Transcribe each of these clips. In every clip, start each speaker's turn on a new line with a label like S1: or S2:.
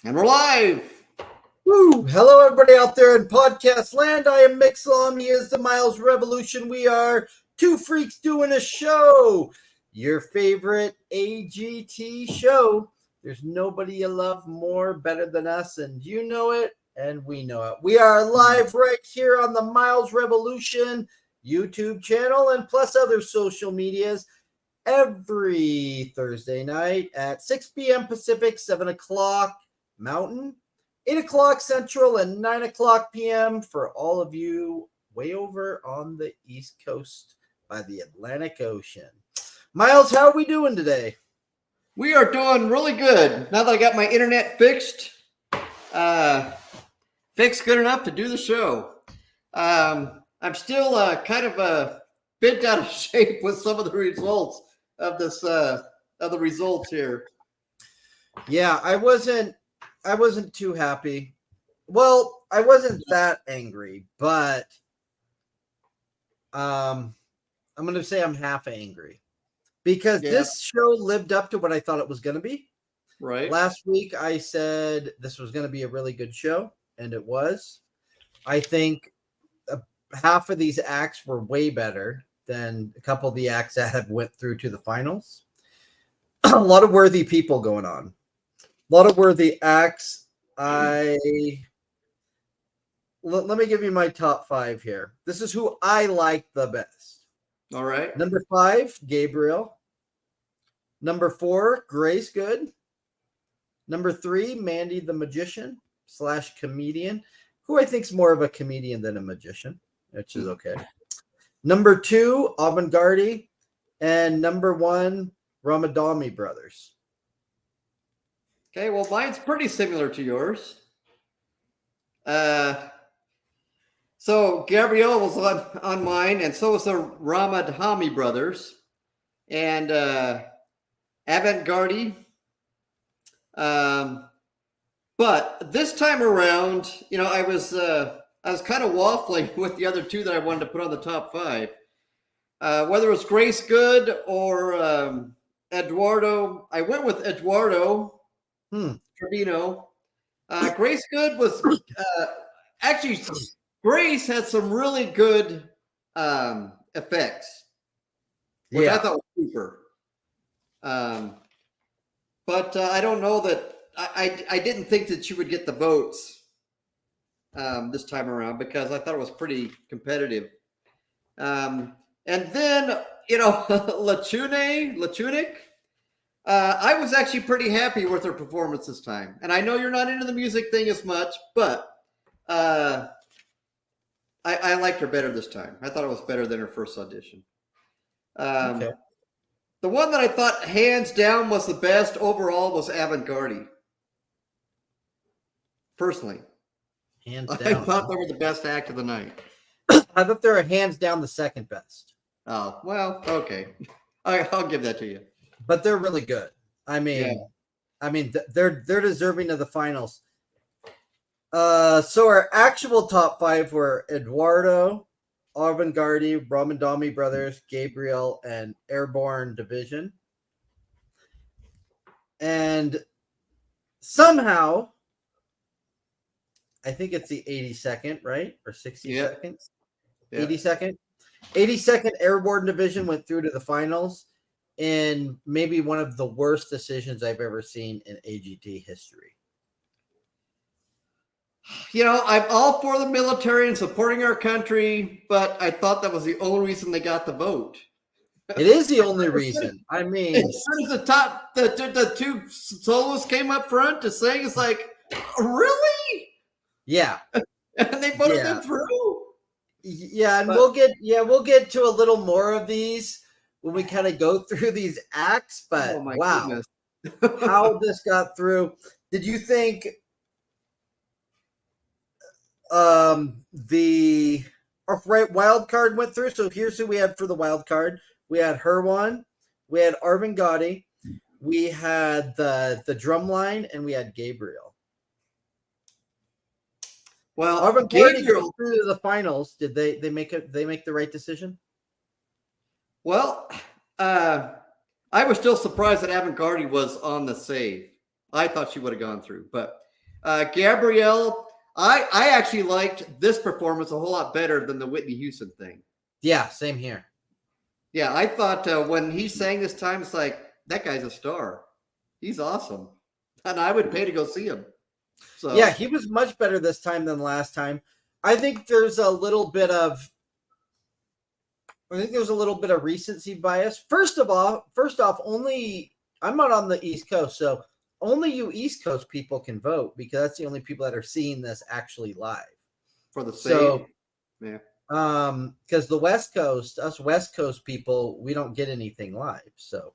S1: And we're live.
S2: Woo! Hello, everybody out there in podcast land. I am Mixlom. He is the Miles Revolution. We are two freaks doing a show. Your favorite AGT show. There's nobody you love more, better than us, and you know it, and we know it. We are live right here on the Miles Revolution YouTube channel and plus other social medias every Thursday night at 6 p.m. Pacific, 7 o'clock Mountain, 8 o'clock Central, and 9 o'clock p.m. for all of you way over on the East Coast by the Atlantic Ocean. Miles, how are we doing today?
S1: We are doing really good. Now that I got my internet fixed good enough to do the show. I'm still kind of bent out of shape with some of the results of this of the results here.
S2: Yeah, I wasn't too happy. Well, I wasn't that angry, but I'm going to say I'm half angry because this show lived up to what I thought it was going to be.
S1: Right.
S2: Last week, I said this was going to be a really good show, and it was. I think half of these acts were way better than a couple of the acts that have went through to the finals. A lot of worthy people going on. A lot of worthy acts. Let me give you my top 5 here. This is who I like the best.
S1: All right.
S2: Number 5, Gabriel. Number 4, Grace Good. Number 3, Mandy the Magician / comedian, who I think is more of a comedian than a magician, which is okay. Number 2, Avantgardey. And number 1, Ramadhami Brothers.
S1: Okay, well, mine's pretty similar to yours. So Gabriel was on mine, and so was the Ramadhami Brothers, and Avantgardey. But this time around, I was kind of waffling with the other two that I wanted to put on the top 5. Whether it was Grace Good or Eduardo, I went with Eduardo Trevino. Grace Good was actually, Grace had some really good effects, which I thought was super. But I don't know that I didn't think that she would get the votes this time around because I thought it was pretty competitive. And then, Lachunek, I was actually pretty happy with her performance this time. And I know you're not into the music thing as much, but I liked her better this time. I thought it was better than her first audition. Okay. The one that I thought hands down was the best overall was Avantgardey. Personally.
S2: Hands down.
S1: I thought they were the best act of the night.
S2: I thought they were hands down the second best.
S1: Oh, well, okay. I'll give that to you.
S2: But they're really good. They're deserving of the finals. So our actual top 5 were Eduardo, Avantgardey, Ramadhami Brothers, Gabriel, and Airborne Division. And somehow, I think it's the 82nd, right? Or 60 seconds? Yeah. 82nd Airborne Division went through to the finals in maybe one of the worst decisions I've ever seen in AGT history.
S1: I'm all for the military and supporting our country, but I thought that was the only reason they got the vote.
S2: It is the only reason. I mean,
S1: as soon as the two solos came up front to sing, it's like, really?
S2: Yeah.
S1: And they voted them through.
S2: Yeah, and we'll get to a little more of these when we kind of go through these acts. But wow, how this got through. Did you think the wild card went through? So here's who we had for the wild card. We had Herwan, we had Avantgardey, we had the drum line, and we had Gabriel. Well, Avantgardey goes through to the finals. Did they make the right decision?
S1: Well, I was still surprised that Avantgardey was on the save. I thought she would have gone through, but Gabrielle, I actually liked this performance a whole lot better than the Whitney Houston thing.
S2: Yeah, same here.
S1: Yeah, I thought when he sang this time, it's like, that guy's a star. He's awesome. And I would pay to go see him. So
S2: yeah, he was much better this time than last time. I think there's a little bit of recency bias. First off, only I'm not on the East Coast, so only you East Coast people can vote because that's the only people that are seeing this actually live.
S1: For the same. Yeah.
S2: Because the West Coast, us West Coast people, we don't get anything live. So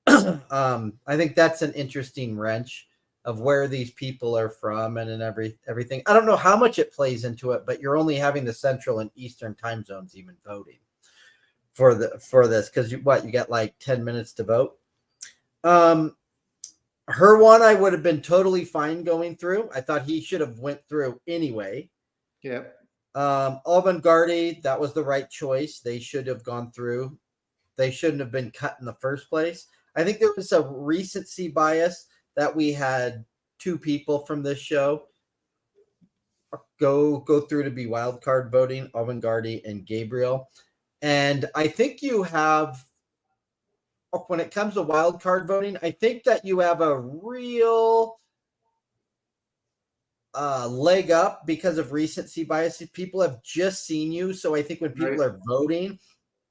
S2: I think that's an interesting wrench of where these people are from and everything. I don't know how much it plays into it, but you're only having the Central and Eastern time zones even voting for this because you get like 10 minutes to vote. Her one I would have been totally fine going through. I thought he should have went through anyway.
S1: Yeah.
S2: Avantgardey, that was the right choice. They should have gone through. They shouldn't have been cut in the first place. I think there was a recency bias that we had two people from this show go through to be wild card voting, Avantgardey and Gabriel. And I think you have, when it comes to wild card voting, I think that you have a real leg up because of recency bias. People have just seen you. So I think when people are voting,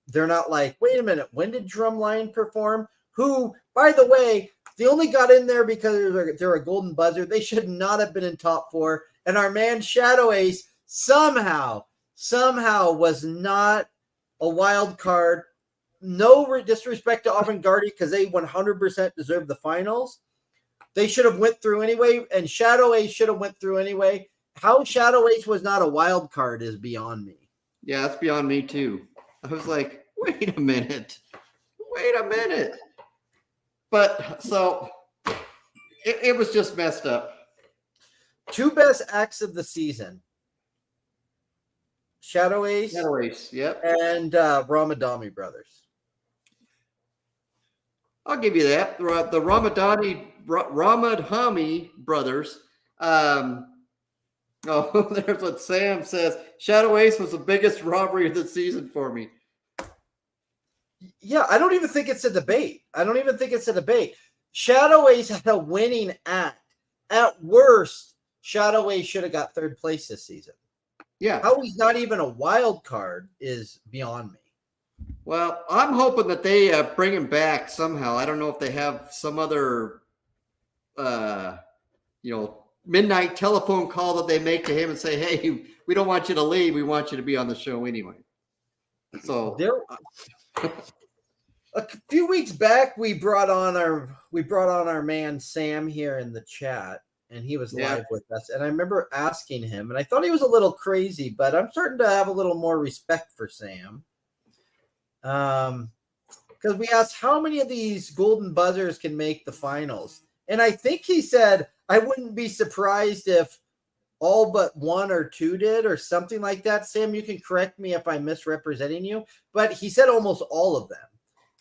S2: they're not like, wait a minute, when did Drumline perform? Who, by the way, they only got in there because they're a golden buzzer. They should not have been in top 4. And our man Shadow Ace somehow was not a wild card. No disrespect to Avantgardey because they 100% deserve the finals. They should have went through anyway, and Shadow Ace should have went through anyway. How Shadow Ace was not a wild card is beyond me.
S1: Yeah, that's beyond me too. I was like, wait a minute. But so it was just messed up.
S2: 2 best acts of the season. Shadow Ace,
S1: Yep.
S2: And Ramadhami Brothers.
S1: I'll give you that. The Ramadhami Brothers. There's what Sam says. Shadow Ace was the biggest robbery of the season for me.
S2: Yeah, I don't even think it's a debate. Shadow Ace had a winning act. At worst, Shadow Ace should have got 3rd place this season.
S1: Yeah.
S2: How he's not even a wild card is beyond me.
S1: Well, I'm hoping that they bring him back somehow. I don't know if they have some other, midnight telephone call that they make to him and say, hey, we don't want you to leave. We want you to be on the show anyway. So
S2: a few weeks back, we brought on our man Sam here in the chat, and he was live with us. And I remember asking him, and I thought he was a little crazy, but I'm starting to have a little more respect for Sam. Because we asked how many of these golden buzzers can make the finals. And I think he said, I wouldn't be surprised if all but 1 or 2 did or something like that. Sam, you can correct me if I'm misrepresenting you, but he said almost all of them.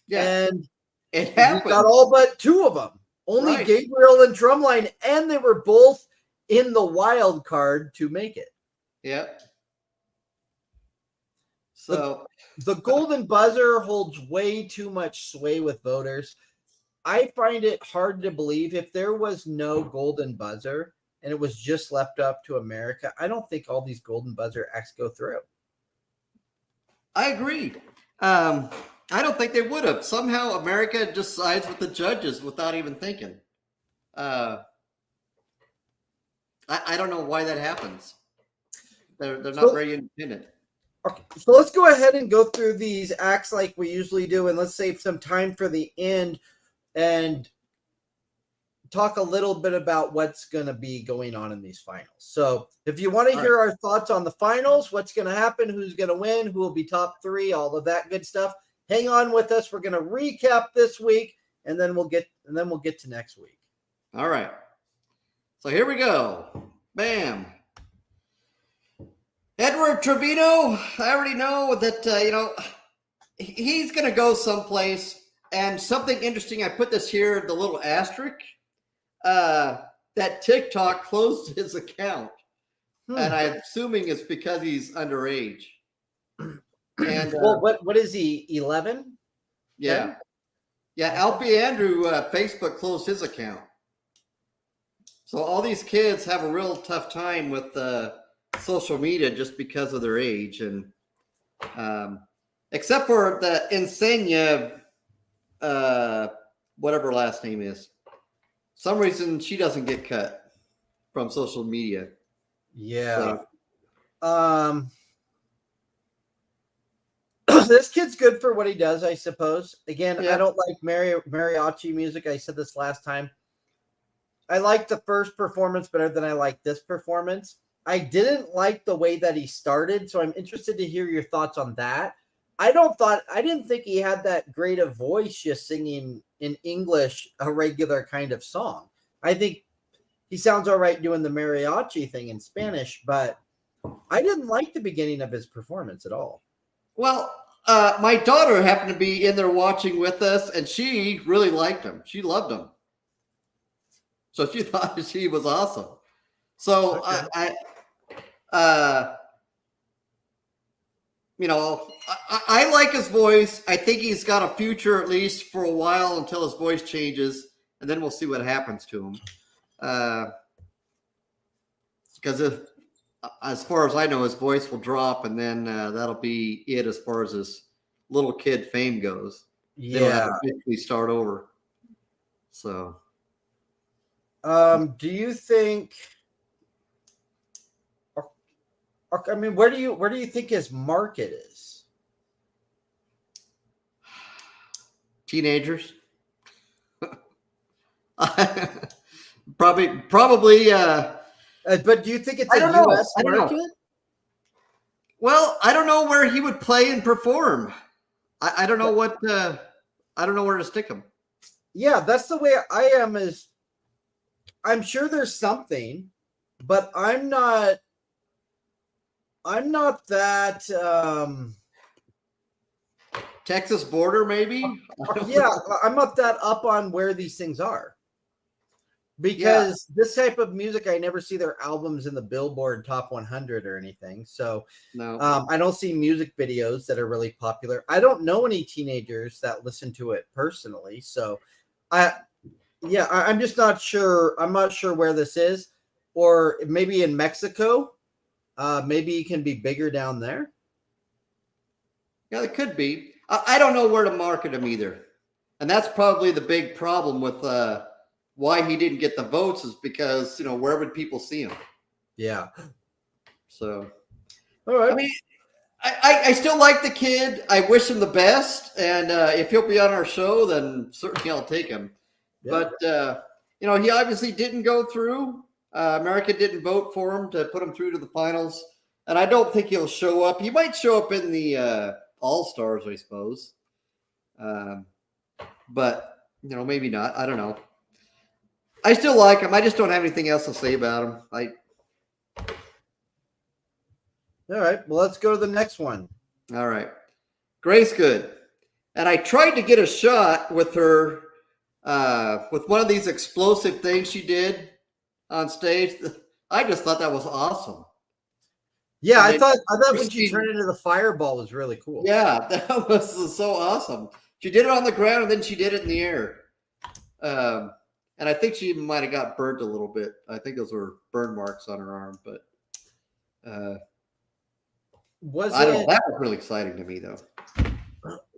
S1: yeah,
S2: And
S1: it happened.
S2: we got all but 2 of them. Only
S1: Right.
S2: Gabriel and Drumline, and they were both in the wild card to make it.
S1: Yep. So
S2: the golden buzzer holds way too much sway with voters. I find it hard to believe if there was no golden buzzer and it was just left up to America, I don't think all these golden buzzer acts go through.
S1: I agree. I don't think they would have. Somehow America just sides with the judges without even thinking. I don't know why that happens. They're not very independent.
S2: Okay, so let's go ahead and go through these acts like we usually do, and let's save some time for the end and talk a little bit about what's going to be going on in these finals. So if you want to hear our thoughts on the finals, what's going to happen, who's going to win, who will be top 3, all of that good stuff, hang on with us. We're going to recap this week, and then we'll get to next week.
S1: All right. So here we go. Bam. Eduardo Trevino, I already know that, he's going to go someplace. And something interesting, I put this here, the little asterisk. that TikTok closed his account.
S2: Hmm.
S1: And I'm assuming it's because he's underage. And
S2: well, what is he? 11?
S1: yeah.
S2: 10?
S1: Yeah, Alfie Andrew, Facebook closed his account. So all these kids have a real tough time with social media just because of their age. And except for the Esenya, whatever her last name is. Some reason she doesn't get cut from social media.
S2: Yeah. So. This kid's good for what he does, I suppose. Again, yeah. I don't like mariachi music. I said this last time. I like the first performance better than I like this performance. I didn't like the way that he started, so I'm interested to hear your thoughts on that. I didn't think he had that great a voice just singing in English a regular kind of song. I think he sounds all right doing the mariachi thing in Spanish, but I didn't like the beginning of his performance at all.
S1: Well, my daughter happened to be in there watching with us, and she really liked him. She loved him. So she thought she was awesome. So okay. I like his voice. I think he's got a future at least for a while until his voice changes, and then we'll see what happens to him. Because as far as I know, his voice will drop, and then that'll be it as far as his little kid fame goes.
S2: Yeah,
S1: they'll have to basically start over. So,
S2: do you think? I mean, where do you think his market is?
S1: Teenagers. Probably.
S2: But do you think it's a U.S. market?
S1: Well, I don't know where he would play and perform. I don't know what. I don't know where to stick him.
S2: Yeah, that's the way I am. Is I'm sure there's something, but I'm not that.
S1: Texas border, maybe.
S2: Yeah, I'm not that up on where these things are. Because this type of music, I never see their albums in the Billboard Top 100 or anything. So
S1: no,
S2: I don't see music videos that are really popular. I don't know any teenagers that listen to it personally. So I'm just not sure. I'm not sure where this is, or maybe in Mexico. Maybe it can be bigger down there.
S1: Yeah, it could be. I don't know where to market him either. And that's probably the big problem with why he didn't get the votes is because, where would people see him?
S2: Yeah.
S1: So,
S2: all right.
S1: I mean, I still like the kid. I wish him the best. And if he'll be on our show, then certainly I'll take him. Yeah. But, he obviously didn't go through. America didn't vote for him to put him through to the finals. And I don't think he'll show up. He might show up in the All-Stars, I suppose. But, maybe not. I don't know. I still like him. I just don't have anything else to say about him.
S2: All right. Well, let's go to the next one.
S1: All right. Grace Good. And I tried to get a shot with her with one of these explosive things she did on stage. I just thought that was awesome.
S2: Yeah, I thought when she turned into the fireball was really cool.
S1: Yeah, that was so awesome. She did it on the ground and then she did it in the air. And I think she might have got burned a little bit. I think those were burn marks on her arm, but I don't know. That was really exciting to me, though.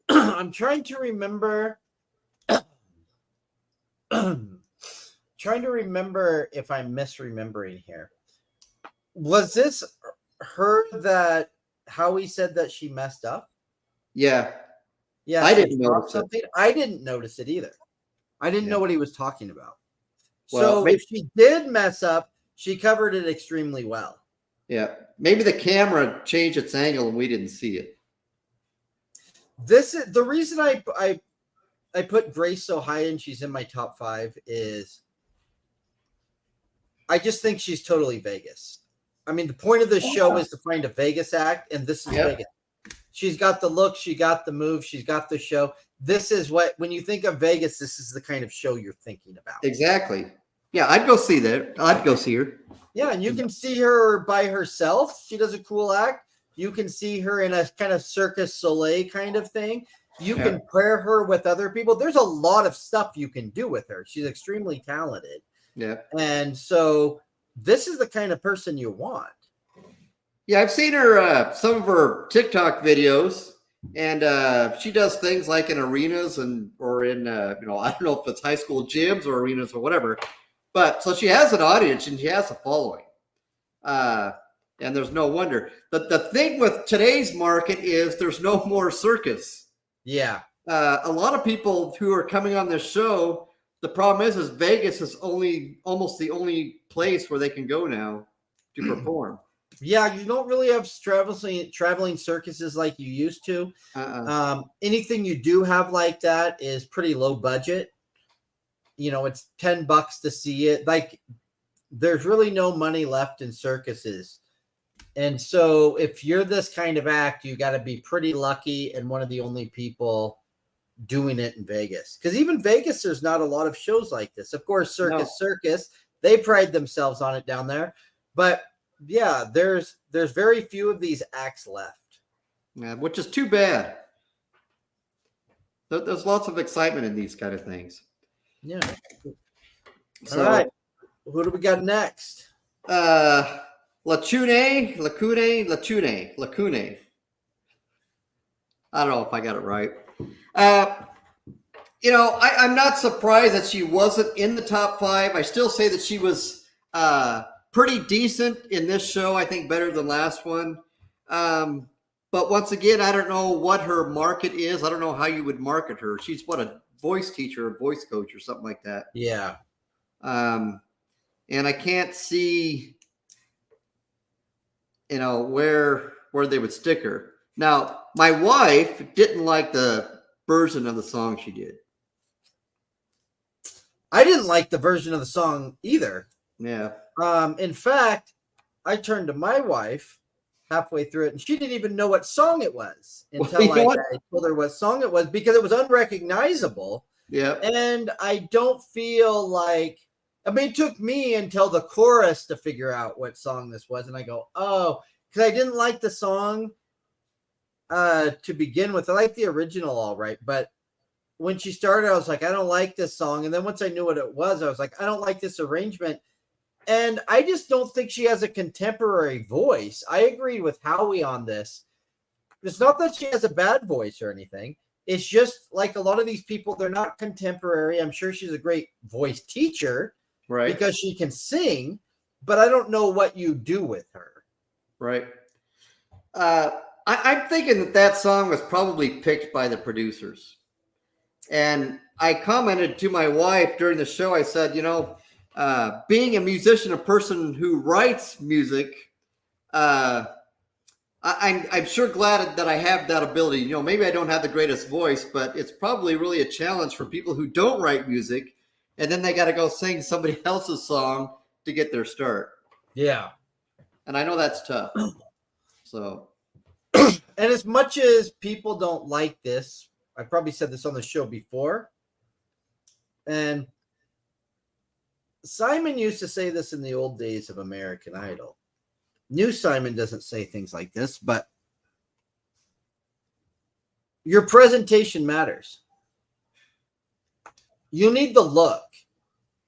S2: I'm trying to remember. Trying to remember if I'm misremembering here. Was this her that Howie said that she messed up?
S1: Yeah.
S2: Yeah.
S1: I didn't notice
S2: something. I didn't notice it either. I didn't know what he was talking about.
S1: Well,
S2: so if she did mess up, she covered it extremely well.
S1: Yeah. Maybe the camera changed its angle and we didn't see it.
S2: This is the reason I put Grace so high and she's in my top 5 is I just think she's totally Vegas. I mean, the point of this show is to find a Vegas act, and this is Vegas. She's got the look, she got the move, she's got the show. This is when you think of Vegas, this is the kind of show you're thinking about.
S1: Exactly. Yeah, I'd go see that. I'd go see her.
S2: Yeah, and you can see her by herself. She does a cool act. You can see her in a kind of Circus Soleil kind of thing. You can pair her with other people. There's a lot of stuff you can do with her. She's extremely talented.
S1: Yeah.
S2: And so this is the kind of person you want.
S1: Yeah, I've seen her, some of her TikTok videos, and she does things like in arenas or in, I don't know if it's high school gyms or arenas or whatever. But so she has an audience and she has a following. And there's no wonder. But the thing with today's market is there's no more circus.
S2: Yeah.
S1: A lot of people who are coming on this show, the problem is Vegas is almost the only place where they can go now to perform.
S2: Yeah, you don't really have traveling circuses like you used to. Anything you do have like that is pretty low budget. It's $10 to see it. Like, there's really no money left in circuses. And so if you're this kind of act, you got to be pretty lucky and one of the only people doing it in Vegas. Because even Vegas, there's not a lot of shows like this. Of course, Circus, they pride themselves on it down there. But yeah, there's very few of these acts left.
S1: Yeah, which is too bad. There's lots of excitement in these kind of things.
S2: Yeah. So, all right. Who do we got next?
S1: Lachunek. I don't know if I got it right. I'm not surprised that she wasn't in the top 5. I still say that she was pretty decent in this show. I think better than last one. But once again, I don't know what her market is. I don't know how you would market her. She's a voice teacher, a voice coach or something like that.
S2: Yeah.
S1: And I can't see, where they would stick her. Now, my wife didn't like the version of the song she did.
S2: I didn't like the version of the song either.
S1: Yeah.
S2: In fact, I turned to my wife halfway through it, and she didn't even know what song it was until I told her what song it was, because it was unrecognizable.
S1: Yeah.
S2: And I don't feel like, it took me until the chorus to figure out what song this was. And I go, oh, because I didn't like the song to begin with. I like the original all right. But when she started, I was like, I don't like this song. And then once I knew what it was, I was like, I don't like this arrangement. And I just don't think she has a contemporary voice. I agree with Howie on this. It's not that she has a bad voice or anything. It's just like a lot of these people, they're not contemporary. I'm sure she's a great voice teacher, right? Because she can sing, but I don't know what you do with her.
S1: Right. I'm thinking that song was probably picked by the producers. And I commented to my wife during the show, I said, being a musician, a person who writes music, I'm sure glad that I have that ability. Maybe I don't have the greatest voice, but it's probably really a challenge for people who don't write music, and then they got to go sing somebody else's song to get their start.
S2: Yeah.
S1: And I know that's tough. So,
S2: and as much as people don't like this, I probably said this on the show before, and Simon used to say this in the old days of American Idol. New Simon doesn't say things like this, but your presentation matters. You need the look.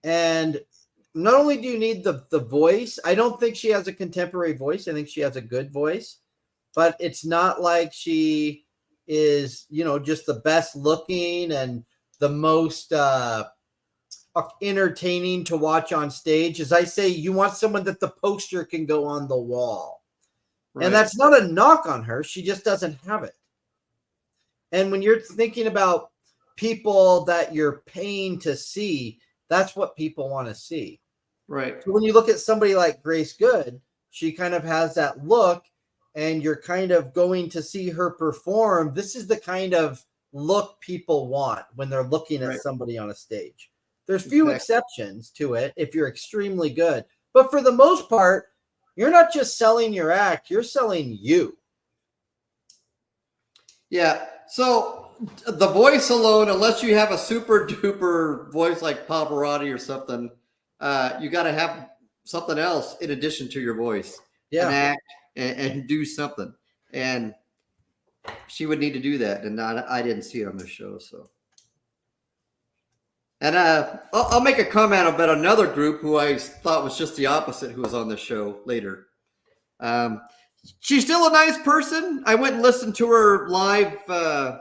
S2: And not only do you need the voice, I don't think she has a contemporary voice. I think she has a good voice, but it's not like she is, just the best looking and the most entertaining to watch on stage. As I say, you want someone that the poster can go on the wall. Right. And that's not a knock on her. She just doesn't have it. And when you're thinking about people that you're paying to see, that's what people want to see.
S1: Right.
S2: So when you look at somebody like Grace Good, she kind of has that look, and you're kind of going to see her perform. This is the kind of look people want when they're looking at somebody on a stage. There's few exceptions to it if you're extremely good. But for the most part, you're not just selling your act, you're selling you.
S1: Yeah. So the voice alone, unless you have a super duper voice like Pavarotti or something, you got to have something else in addition to your voice.
S2: Yeah.
S1: An act and do something. And she would need to do that. And I didn't see it on the show. So. And I'll make a comment about another group who I thought was just the opposite, who was on the show later. She's still a nice person. I went and listened to her live for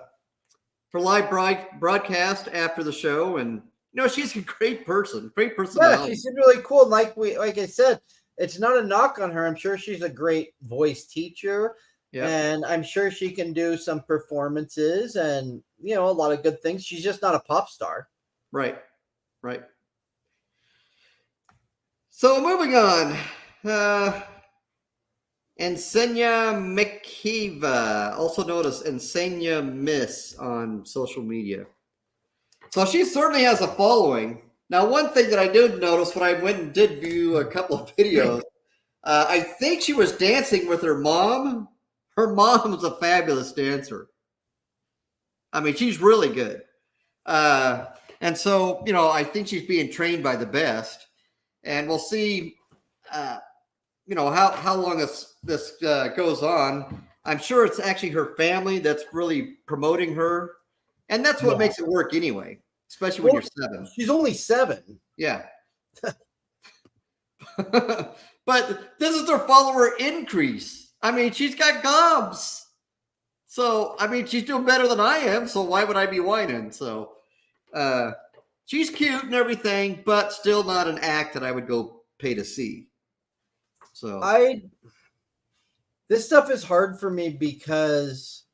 S1: live broadcast after the show, and she's a great person, great personality.
S2: Yeah, she's really cool. Like I said, it's not a knock on her. I'm sure she's a great voice teacher, and I'm sure she can do some performances and a lot of good things. She's just not a pop star. Right.
S1: So moving on, Esenya Mikheeva, also known as Esenya Miss on social media. So she certainly has a following. Now, one thing that I did notice when I went and did view a couple of videos, I think she was dancing with her mom. Her mom was a fabulous dancer. I mean, she's really good. And so, I think she's being trained by the best, and we'll see, how long this goes on. I'm sure it's actually her family that's really promoting her, and that's what makes it work anyway, especially when you're 7.
S2: She's only 7.
S1: Yeah. But this is her follower increase. I mean, she's got gobs. So, I mean, she's doing better than I am, so why would I be whining? So, she's cute and everything, but still not an act that I would go pay to see. So this stuff is hard for me because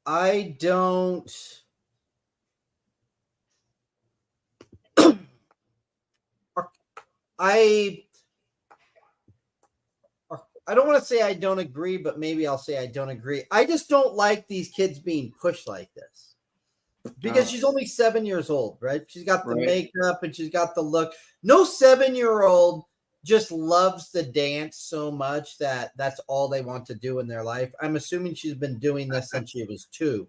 S1: I don't don't want to say I don't agree, but maybe I'll say I don't agree. I just don't like these kids being pushed like this. Because she's only 7 years old, right? She's got the makeup and she's got the look. No 7-year-old just loves to dance so much that that's all they want to do in their life. I'm assuming she's been doing this since she was 2.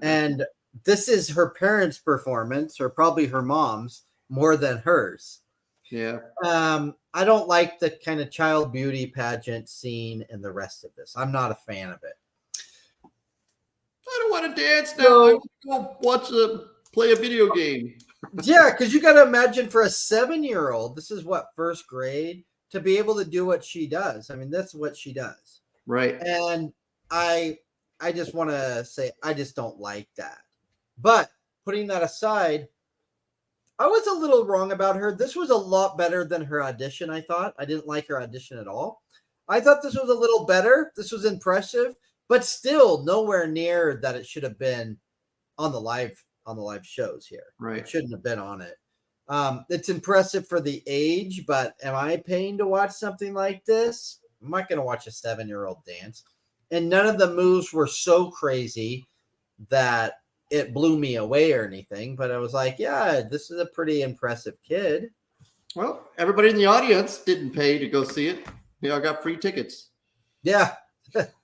S1: And this is her parents' performance, or probably her mom's, more than hers. Yeah.
S2: I don't like the kind of child beauty pageant scene and the rest of this. I'm not a fan of it.
S1: I don't want to dance now. I want to go play a video game.
S2: Yeah, because you got to imagine for a 7-year-old, this is what, first grade, to be able to do what she does. I mean, that's what she does.
S1: Right.
S2: And I just want to say, I just don't like that. But putting that aside, I was a little wrong about her. This was a lot better than her audition, I thought. I didn't like her audition at all. I thought this was a little better. This was impressive, but still nowhere near that it should have been on the live shows here.
S1: Right.
S2: It shouldn't have been on it. It's impressive for the age, but am I paying to watch something like this? I'm not going to watch a 7-year-old dance. And none of the moves were so crazy that it blew me away or anything, but I was like, yeah, this is a pretty impressive kid.
S1: Well, everybody in the audience didn't pay to go see it. They all got free tickets.
S2: Yeah. But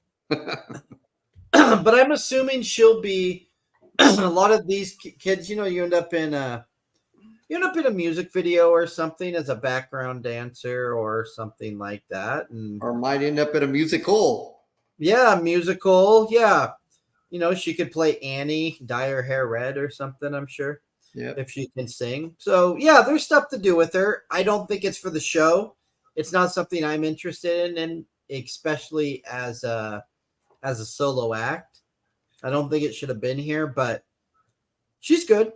S2: I'm assuming she'll be a lot of these kids, you end up in a music video or something as a background dancer or something like that.
S1: Or might end up in a musical.
S2: Yeah, musical. Yeah. She could play Annie, dye her hair red or something, I'm sure.
S1: Yeah.
S2: If she can sing. So, yeah, there's stuff to do with her. I don't think it's for the show. It's not something I'm interested in, and especially as a solo act. I don't think it should have been here, but she's good.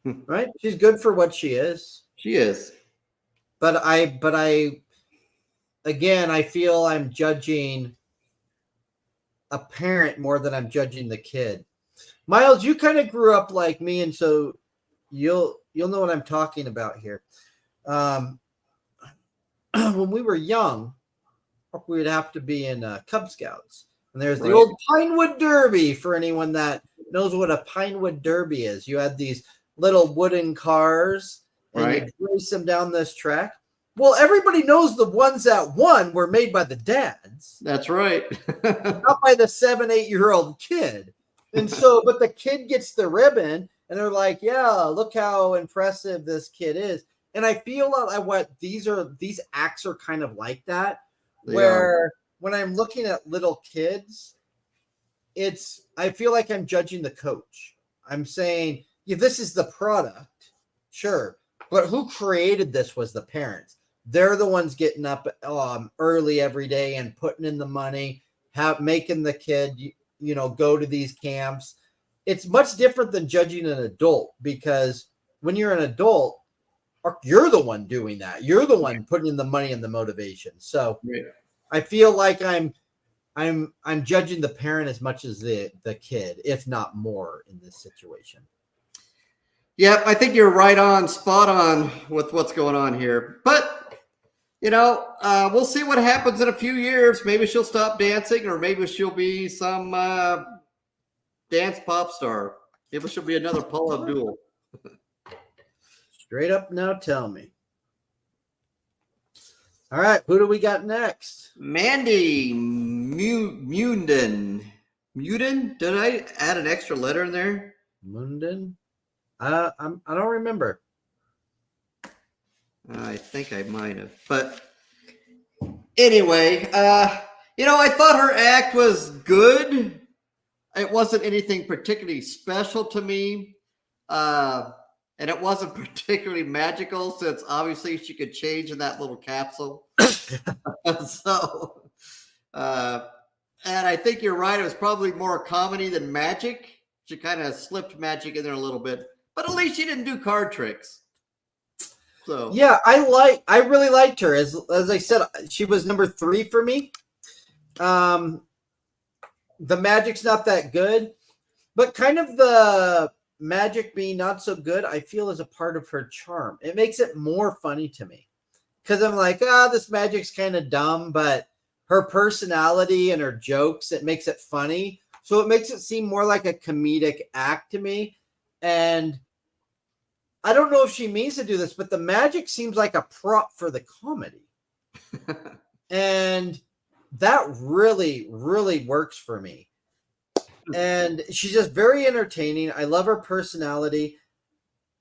S2: Right? She's good for what she is.
S1: She is.
S2: But I again, I feel I'm judging a parent more than I'm judging the kid. Miles, you kind of grew up like me, and so you'll know what I'm talking about here. When we were young, we would have to be in Cub Scouts, and there's the old Pinewood Derby. For anyone that knows what a Pinewood Derby is, you had these little wooden cars, and you race them down this track. Well, everybody knows the ones that won were made by the dads.
S1: That's right.
S2: Not by the 7-8-year-old kid. And so, but the kid gets the ribbon and they're like, yeah, look how impressive this kid is. And I feel like these acts are kind of like that,
S1: They
S2: where when I'm looking at little kids, I feel like I'm judging the coach. I'm saying, yeah, this is the product, sure, but who created this was the parents. They're the ones getting up early every day and putting in the money, making the kid, go to these camps. It's much different than judging an adult, because when you're an adult, you're the one doing that. You're the one putting in the money and the motivation. So I feel like I'm judging the parent as much as the kid, if not more, in this situation.
S1: Yeah, I think you're right on, spot on with what's going on here. But, we'll see what happens in a few years. Maybe she'll stop dancing, or maybe she'll be some dance pop star. Maybe she'll be another Paula Abdul.
S2: Straight up now, tell me. All right, who do we got next?
S1: Mandy Muden. Muden? Did I add an extra letter in there?
S2: Muden? I don't remember.
S1: I think I might have. But anyway, I thought her act was good. It wasn't anything particularly special to me. And it wasn't particularly magical, since obviously she could change in that little capsule. So, and I think you're right. It was probably more comedy than magic. She kind of slipped magic in there a little bit, but at least she didn't do card tricks. So
S2: yeah, I really liked her. As I said, she was number 3 for me. The magic's not that good, but kind of the magic being not so good, I feel, is a part of her charm. It makes it more funny to me, because I'm like, this magic's kind of dumb, but her personality and her jokes, it makes it funny. So it makes it seem more like a comedic act to me. And I don't know if she means to do this, but the magic seems like a prop for the comedy. And that really, really works for me. And she's just very entertaining. I love her personality.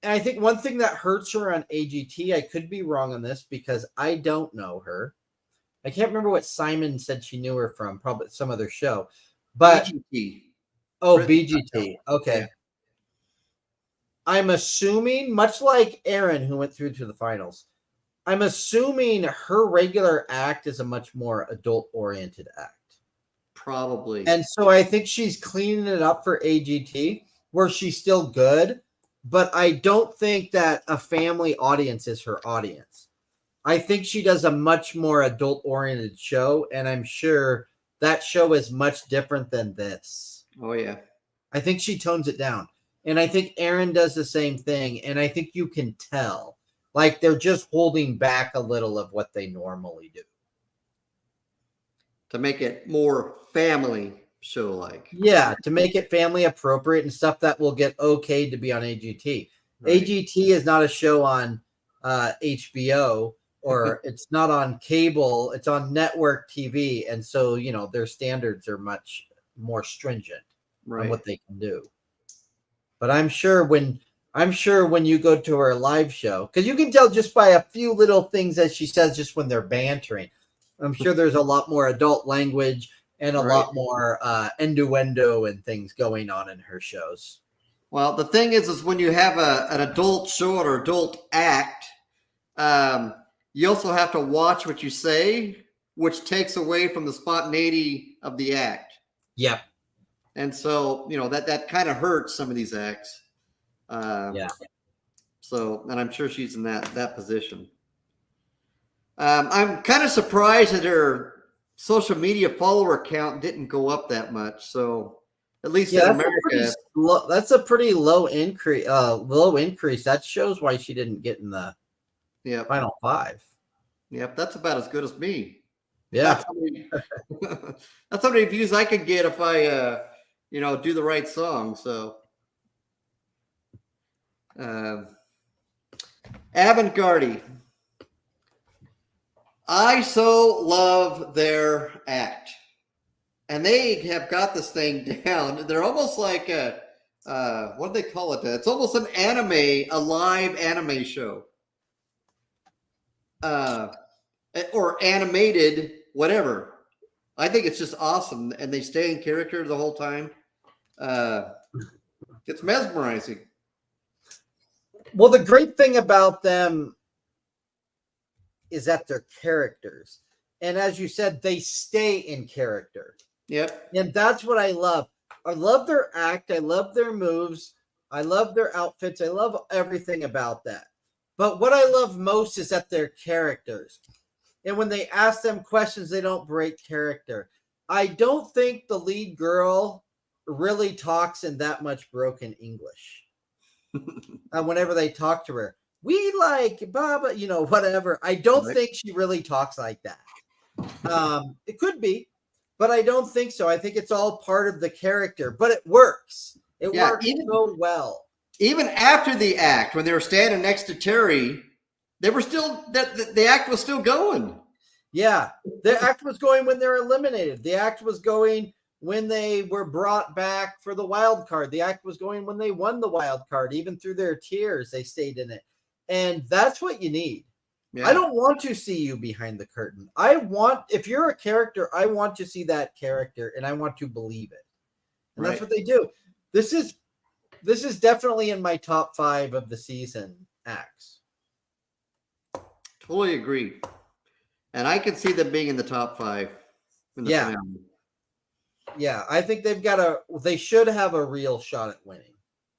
S2: And I think one thing that hurts her on AGT, I could be wrong on this because I don't know her. I can't remember what Simon said she knew her from, probably some other show. But
S1: BGT.
S2: BGT. Okay. Yeah. I'm assuming, much like Aaron, who went through to the finals, I'm assuming her regular act is a much more adult-oriented act.
S1: Probably.
S2: And so I think she's cleaning it up for AGT, where she's still good, but I don't think that a family audience is her audience. I think she does a much more adult-oriented show, and I'm sure that show is much different than this.
S1: Oh, yeah.
S2: I think she tones it down. And I think Aaron does the same thing, and I think you can tell. Like, they're just holding back a little of what they normally do.
S1: To make it more family show-like.
S2: Yeah, to make it family appropriate and stuff that will get okayed to be on AGT. Right. AGT is not a show on HBO, or it's not on cable. It's on network TV. And so, their standards are much more stringent on what they can do. But I'm sure when you go to her live show, because you can tell just by a few little things that she says just when they're bantering, I'm sure there's a lot more adult language and a lot more innuendo and things going on in her shows.
S1: Well, the thing is when you have an adult show or adult act, you also have to watch what you say, which takes away from the spontaneity of the act.
S2: Yep.
S1: And so, that kind of hurts some of these acts. So, and I'm sure she's in that position. I'm kind of surprised that her social media follower count didn't go up that much. So, at least in America,
S2: that's a pretty low increase. That shows why she didn't get in the final 5.
S1: Yep, that's about as good as me.
S2: Yeah,
S1: that's how many views I could get if I, do the right song. So, Avantgardey. I so love their act, and they have got this thing down. They're almost like what do they call it? It's almost a live anime show. or animated, whatever. I think it's just awesome, and they stay in character the whole time. It's mesmerizing.
S2: Well, the great thing about them is that they're characters. And as you said, they stay in character.
S1: Yep.
S2: And that's what I love. I love their act. I love their moves. I love their outfits. I love everything about that. But what I love most is that they're characters. And when they ask them questions, they don't break character. I don't think the lead girl really talks in that much broken English. Whenever they talk to her, we like Baba, whatever. I don't think she really talks like that. It could be, but I don't think so. I think it's all part of the character, but it works. It works so well.
S1: Even after the act, when they were standing next to Terry, they were still the act was still going.
S2: Yeah, the act was going when they're eliminated. The act was going when they were brought back for the wild card. The act was going when they won the wild card. Even through their tears, they stayed in it. And that's what you need. Yeah. I don't want to see you behind the curtain. If you're a character, I want to see that character and I want to believe it. And that's what they do. This is definitely in my top 5 of the season acts.
S1: Totally agree. And I can see them being in the top 5.
S2: Yeah. Yeah, I think they should have a real shot at winning.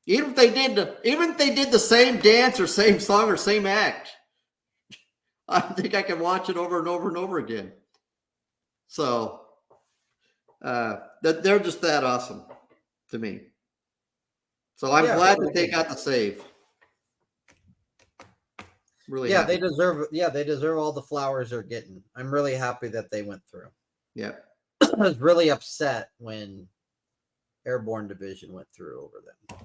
S1: Even if they did the same dance or same song or same act, I think I can watch it over and over and over again. So they're just that awesome to me. So I'm glad that they got the save. Really happy.
S2: They deserve all the flowers they're getting. I'm really happy that they went through.
S1: Yeah.
S2: I was really upset when Airborne Division went through over them.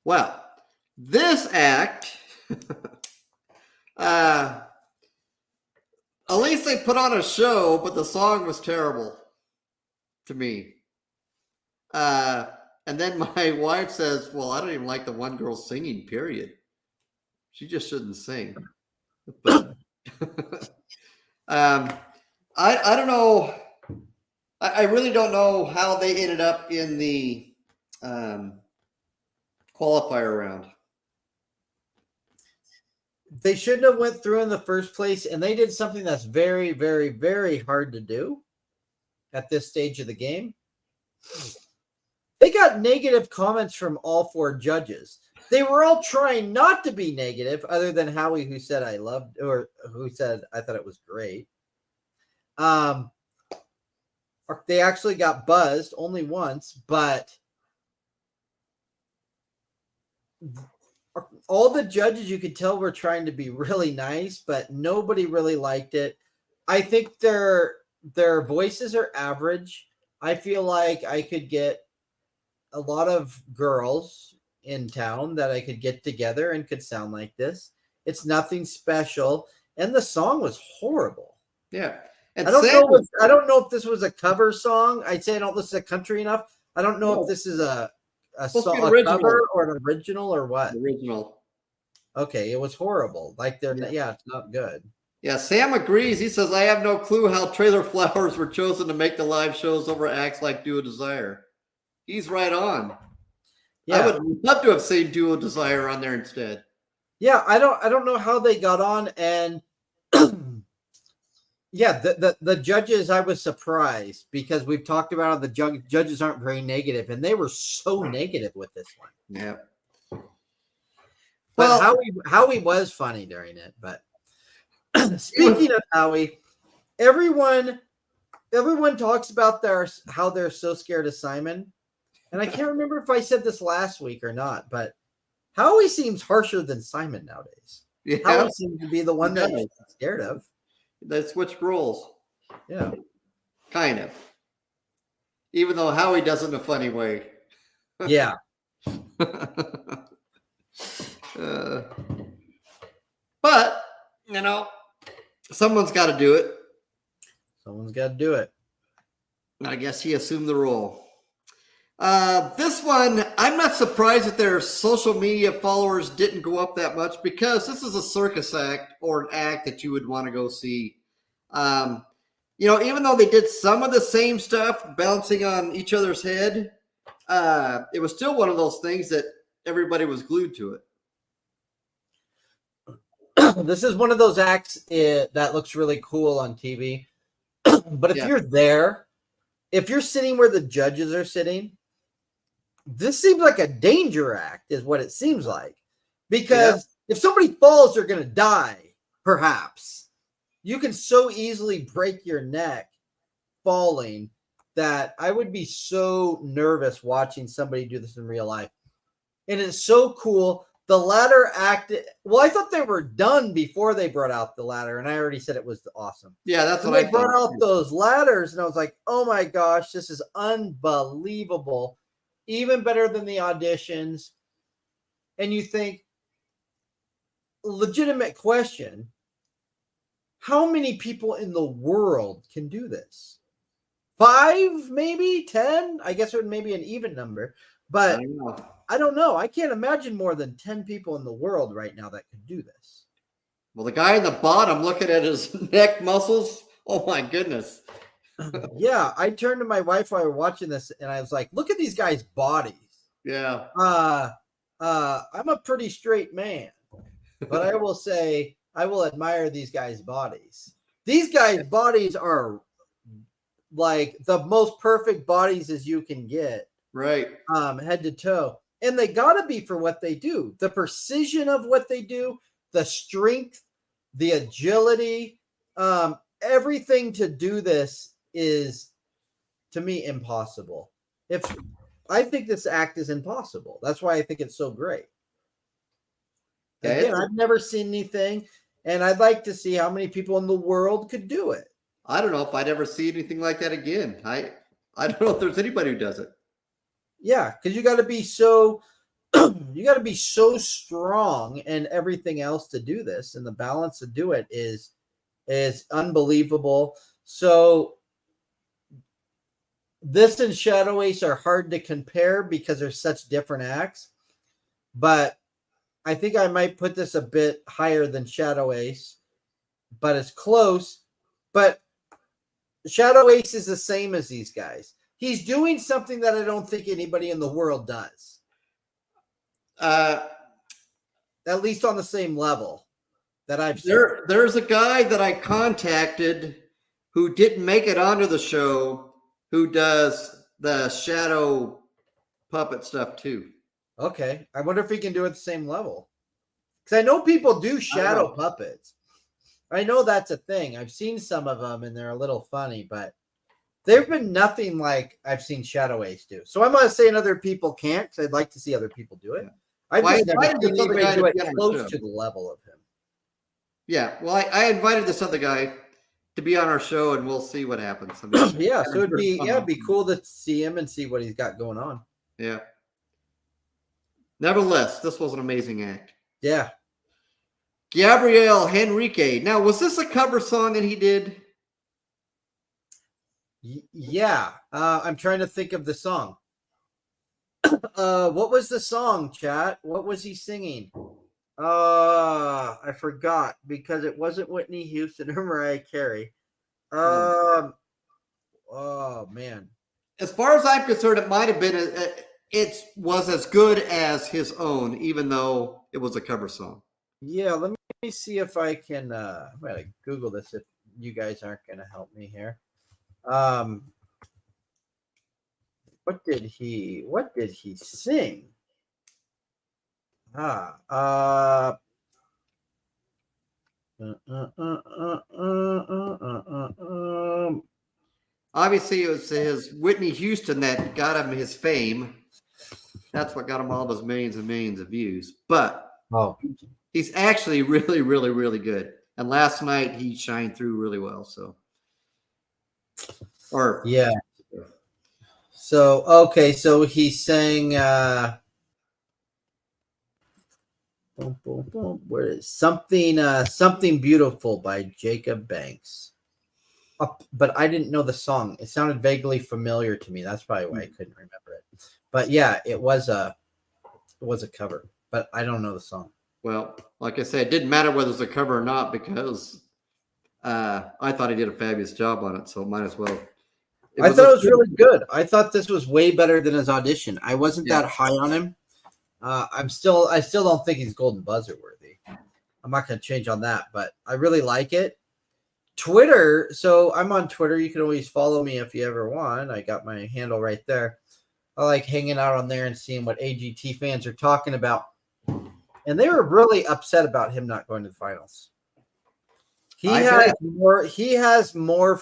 S1: Well, this act, at least they put on a show, but the song was terrible to me. And then my wife says, well, I don't even like the one girl singing, period. She just shouldn't sing. But I don't know. I really don't know how they ended up in the qualifier round.
S2: They shouldn't have went through in the first place, and they did something that's very, very, very hard to do at this stage of the game. They got negative comments from all 4 judges. They were all trying not to be negative, other than Howie, who said I loved, or who said I thought it was great. They actually got buzzed only once, but all the judges, you could tell, were trying to be really nice, but nobody really liked it. I think their voices are average. I feel like I could get a lot of girls in town that I could get together and could sound like this. It's nothing special, and the song was horrible.
S1: Yeah,
S2: I don't know if this was a cover song. I'd say I don't listen to country enough. I don't know if this is a cover or an original or what.
S1: Original.
S2: Okay, it was horrible. Like it's not good.
S1: Yeah, Sam agrees. He says, I have no clue how Trailer Flowers were chosen to make the live shows over acts like Duo Desire. He's right on. Yeah. I would love to have seen Duo Desire on there instead.
S2: Yeah, I don't know how they got on, and yeah, the judges, I was surprised because we've talked about how the judges aren't very negative, and they were so negative with this one.
S1: Yeah.
S2: But Howie was funny during it. But speaking of Howie, everyone talks about how they're so scared of Simon. And I can't remember if I said this last week or not, but Howie seems harsher than Simon nowadays. Yeah. Howie seems to be the one that he's scared of.
S1: They switched roles.
S2: Yeah.
S1: Kind of. Even though Howie does it in a funny way.
S2: Yeah.
S1: But, someone's got to do it.
S2: Someone's got to do it.
S1: I guess he assumed the role. This one, I'm not surprised that their social media followers didn't go up that much because this is a circus act or an act that you would want to go see. Even though they did some of the same stuff bouncing on each other's head, it was still one of those things that everybody was glued to
S2: it. This is one of those acts that looks really cool on TV. But if you're there, if you're sitting where the judges are sitting, this seems like a danger act is what it seems like. Because if somebody falls, they're going to die, perhaps. You can so easily break your neck falling that I would be so nervous watching somebody do this in real life. And it's so cool. The ladder act, well, I thought they were done before they brought out the ladder, and I already said it was awesome.
S1: Yeah, that's what
S2: I thought. They brought out those ladders, and I was like, oh my gosh, this is unbelievable. Even better than the auditions. And you think, legitimate question, how many people in the world can do this? 5, maybe 10? I guess it would maybe an even number, but I don't know. I can't imagine more than 10 people in the world right now that could do this.
S1: Well, the guy in the bottom, looking at his neck muscles, oh my goodness.
S2: Yeah, I turned to my wife while we were watching this, and I was like, look at these guys' bodies.
S1: Yeah.
S2: I'm a pretty straight man, but I will say I will admire these guys' bodies. These guys' bodies are like the most perfect bodies as you can get.
S1: Right.
S2: Head to toe. And they got to be for what they do. The precision of what they do, the strength, the agility, everything to do this is, to me, impossible. I think this act is impossible. That's why I think it's so great. Again, I've never seen anything, and I'd like to see how many people in the world could do it.
S1: I don't know if I'd ever see anything like that again. I don't know if there's anybody who does it. Yeah,
S2: because you got to be so strong and everything else to do this, and the balance to do it is unbelievable. So this and Shadow Ace are hard to compare because they're such different acts, but I think I might put this a bit higher than Shadow Ace, but it's close. But Shadow Ace is the same as these guys. He's doing something that I don't think anybody in the world does. At least on the same level that I've seen.
S1: There's a guy that I contacted who didn't make it onto the show who does the shadow puppet stuff too.
S2: Okay. I wonder if he can do it at the same level. Because I know people do shadow puppets. I know that's a thing. I've seen some of them and they're a little funny, but there've been nothing like I've seen Shadow Ace do. So I'm not saying other people can't, because I'd like to see other people do it. I've just never seen anybody do it close to the level of him.
S1: Yeah, well, I invited this other guy to be on our show, and we'll see what happens.
S2: Yeah, so it'd be cool to see him and see what he's got going on.
S1: Yeah. Nevertheless, this was an amazing act.
S2: Yeah.
S1: Gabriel Henrique. Now, was this a cover song that he did?
S2: Yeah. I'm trying to think of the song. What was the song, chat? What was he singing? I forgot because it wasn't Whitney Houston or Mariah Carey. Oh man.
S1: As far as I'm concerned, it might have been it was as good as his own, even though it was a cover song.
S2: Yeah, let me see if I can I'm gonna Google this if you guys aren't gonna help me here. What did he sing?
S1: Obviously, it was his Whitney Houston that got him his fame. That's what got him all those millions and millions of views. But he's actually really, really, really good. And last night he shined through really well. So,
S2: yeah. So okay, so he sang. Where is something beautiful by Jacob Banks? But I didn't know the song. It sounded vaguely familiar to me. That's probably why I couldn't remember it. But yeah, it was a cover, but I don't know the song.
S1: Well, like I said, it didn't matter whether it was a cover or not because I thought he did a fabulous job on it, so might as well.
S2: I thought it was really good. I thought this was way better than his audition. I wasn't that high on him. I still don't think he's Golden Buzzer worthy. I'm not going to change on that, but I really like it. Twitter. So I'm on Twitter. You can always follow me if you ever want. I got my handle right there. I like hanging out on there and seeing what AGT fans are talking about. And they were really upset about him not going to the finals. He has more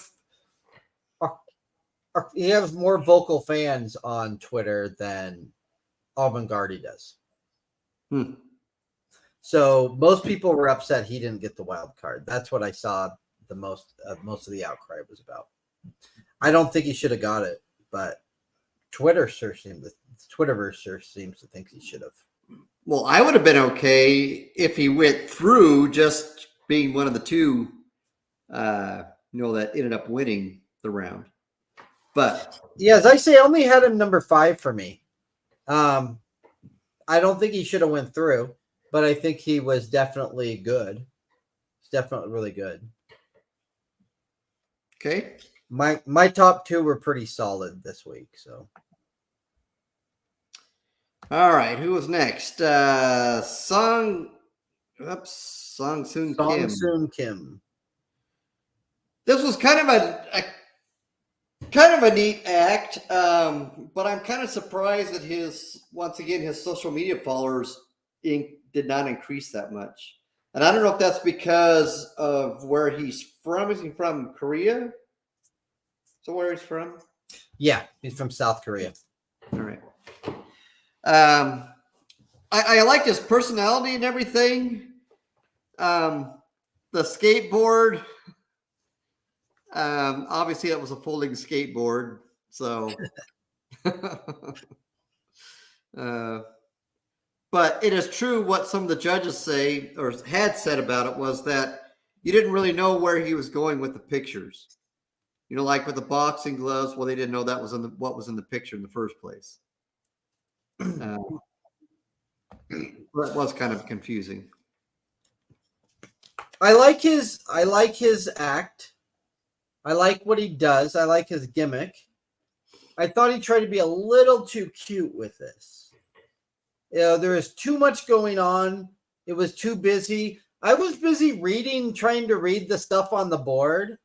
S2: vocal fans on Twitter than Avantgardey does. So most people were upset he didn't get the wild card. That's what I saw the most of the outcry was about. I don't think he should have got it, but Twitterverse seems to think he should have.
S1: Well, I would have been okay if he went through just being one of the two, that ended up winning the round. But
S2: yeah, as I say, I only had him number 5 for me. I don't think he should have went through, but I think he was definitely good. He's definitely really good.
S1: Okay.
S2: My top 2 were pretty solid this week, so.
S1: All right, who was next? Sangsoon Kim.
S2: Sangsoon Kim.
S1: This was kind of a neat act, but I'm kind of surprised that his social media followers did not increase that much. And I don't know if that's because of where he's from. Is he from Korea? So where he's from?
S2: Yeah, he's from South Korea.
S1: All right. I like his personality and everything. The skateboard. Obviously that was a folding skateboard. So, but it is true what some of the judges say or had said about it was that you didn't really know where he was going with the pictures. Like with the boxing gloves. Well, they didn't know that was what was in the picture in the first place. That was kind of confusing.
S2: I like his act. I like what he does. I like his gimmick. I thought he tried to be a little too cute with this. There is too much going on. It was too busy. I was busy trying to read the stuff on the board.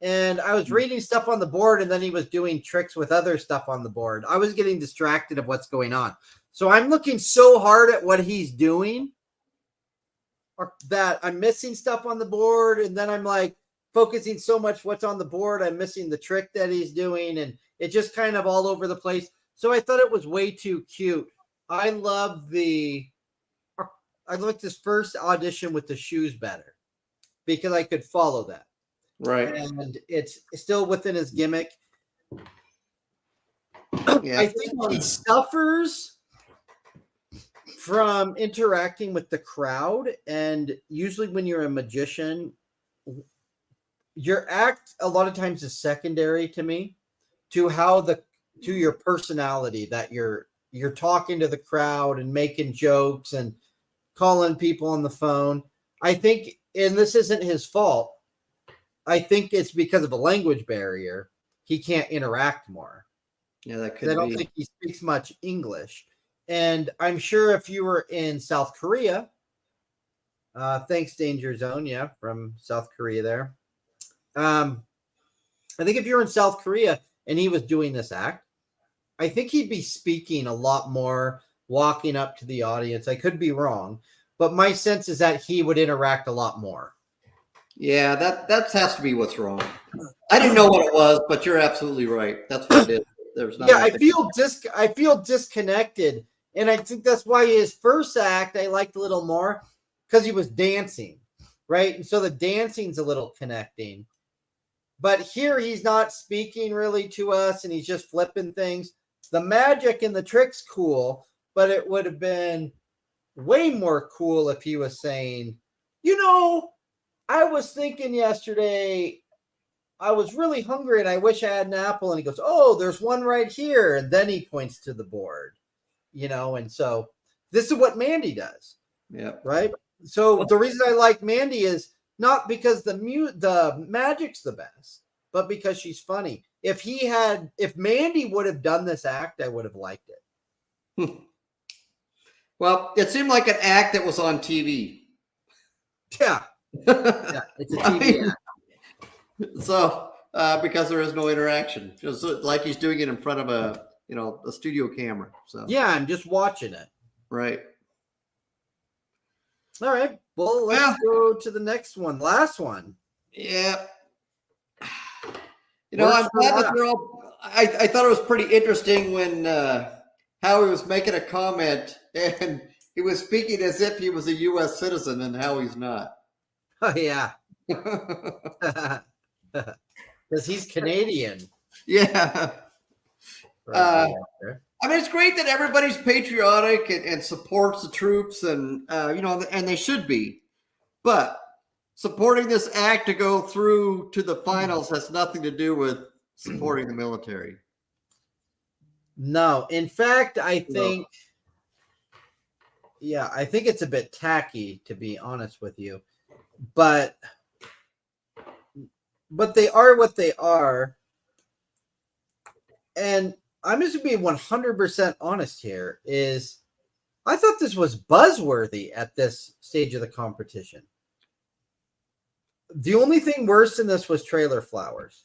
S2: And I was reading stuff on the board, and then he was doing tricks with other stuff on the board. I was getting distracted of what's going on. So I'm looking so hard at what he's doing that I'm missing stuff on the board. And then I'm like focusing so much what's on the board. I'm missing the trick that he's doing. And it just kind of all over the place. So I thought it was way too cute. I liked this first audition with the shoes better because I could follow that.
S1: Right.
S2: And it's still within his gimmick.
S1: Yeah.
S2: I think he suffers from interacting with the crowd. And usually when you're a magician, your act a lot of times is secondary to me to your personality, that you're talking to the crowd and making jokes and calling people on the phone. I think, and this isn't his fault, I think it's because of a language barrier. He can't interact more.
S1: Yeah, that could be.
S2: I don't think he speaks much English. And I'm sure if you were in South Korea, thanks Danger Zone, from South Korea there. I think if you're in South Korea and he was doing this act, I think he'd be speaking a lot more, walking up to the audience. I could be wrong, but my sense is that he would interact a lot more.
S1: Yeah, that has to be what's wrong. I didn't know what it was, but you're absolutely right. That's what it is. There's not.
S2: I feel disconnected, and I think that's why his first act I liked a little more because he was dancing, right? And so the dancing's a little connecting. But here he's not speaking really to us, and he's just flipping things. The magic and the trick's cool, but it would have been way more cool if he was saying, I was thinking yesterday, I was really hungry and I wish I had an apple. And he goes, oh, there's one right here. And then he points to the board, and so this is what Mandy does.
S1: Yeah.
S2: Right. So the reason I like Mandy is not because the magic's the best, but because she's funny. If Mandy would have done this act, I would have liked it.
S1: Well, it seemed like an act that was on TV.
S2: Yeah. Yeah, it's a TV act.
S1: So, because there is no interaction, just like he's doing it in front of a studio camera. So
S2: yeah, I'm just watching it.
S1: Right.
S2: All right. Well, let's go to the next one. Last one.
S1: Yeah. I'm glad that they're all. I thought it was pretty interesting when Howie was making a comment and he was speaking as if he was a U.S. citizen, and Howie's not.
S2: Oh yeah. Because he's Canadian.
S1: Yeah. I mean, it's great that everybody's patriotic and supports the troops, and and they should be. But supporting this act to go through to the finals has nothing to do with supporting the military.
S2: No, in fact, I think it's a bit tacky, to be honest with you. But they are what they are. And I'm just going to be 100% honest here, is I thought this was buzzworthy at this stage of the competition. The only thing worse than this was Trailer Flowers.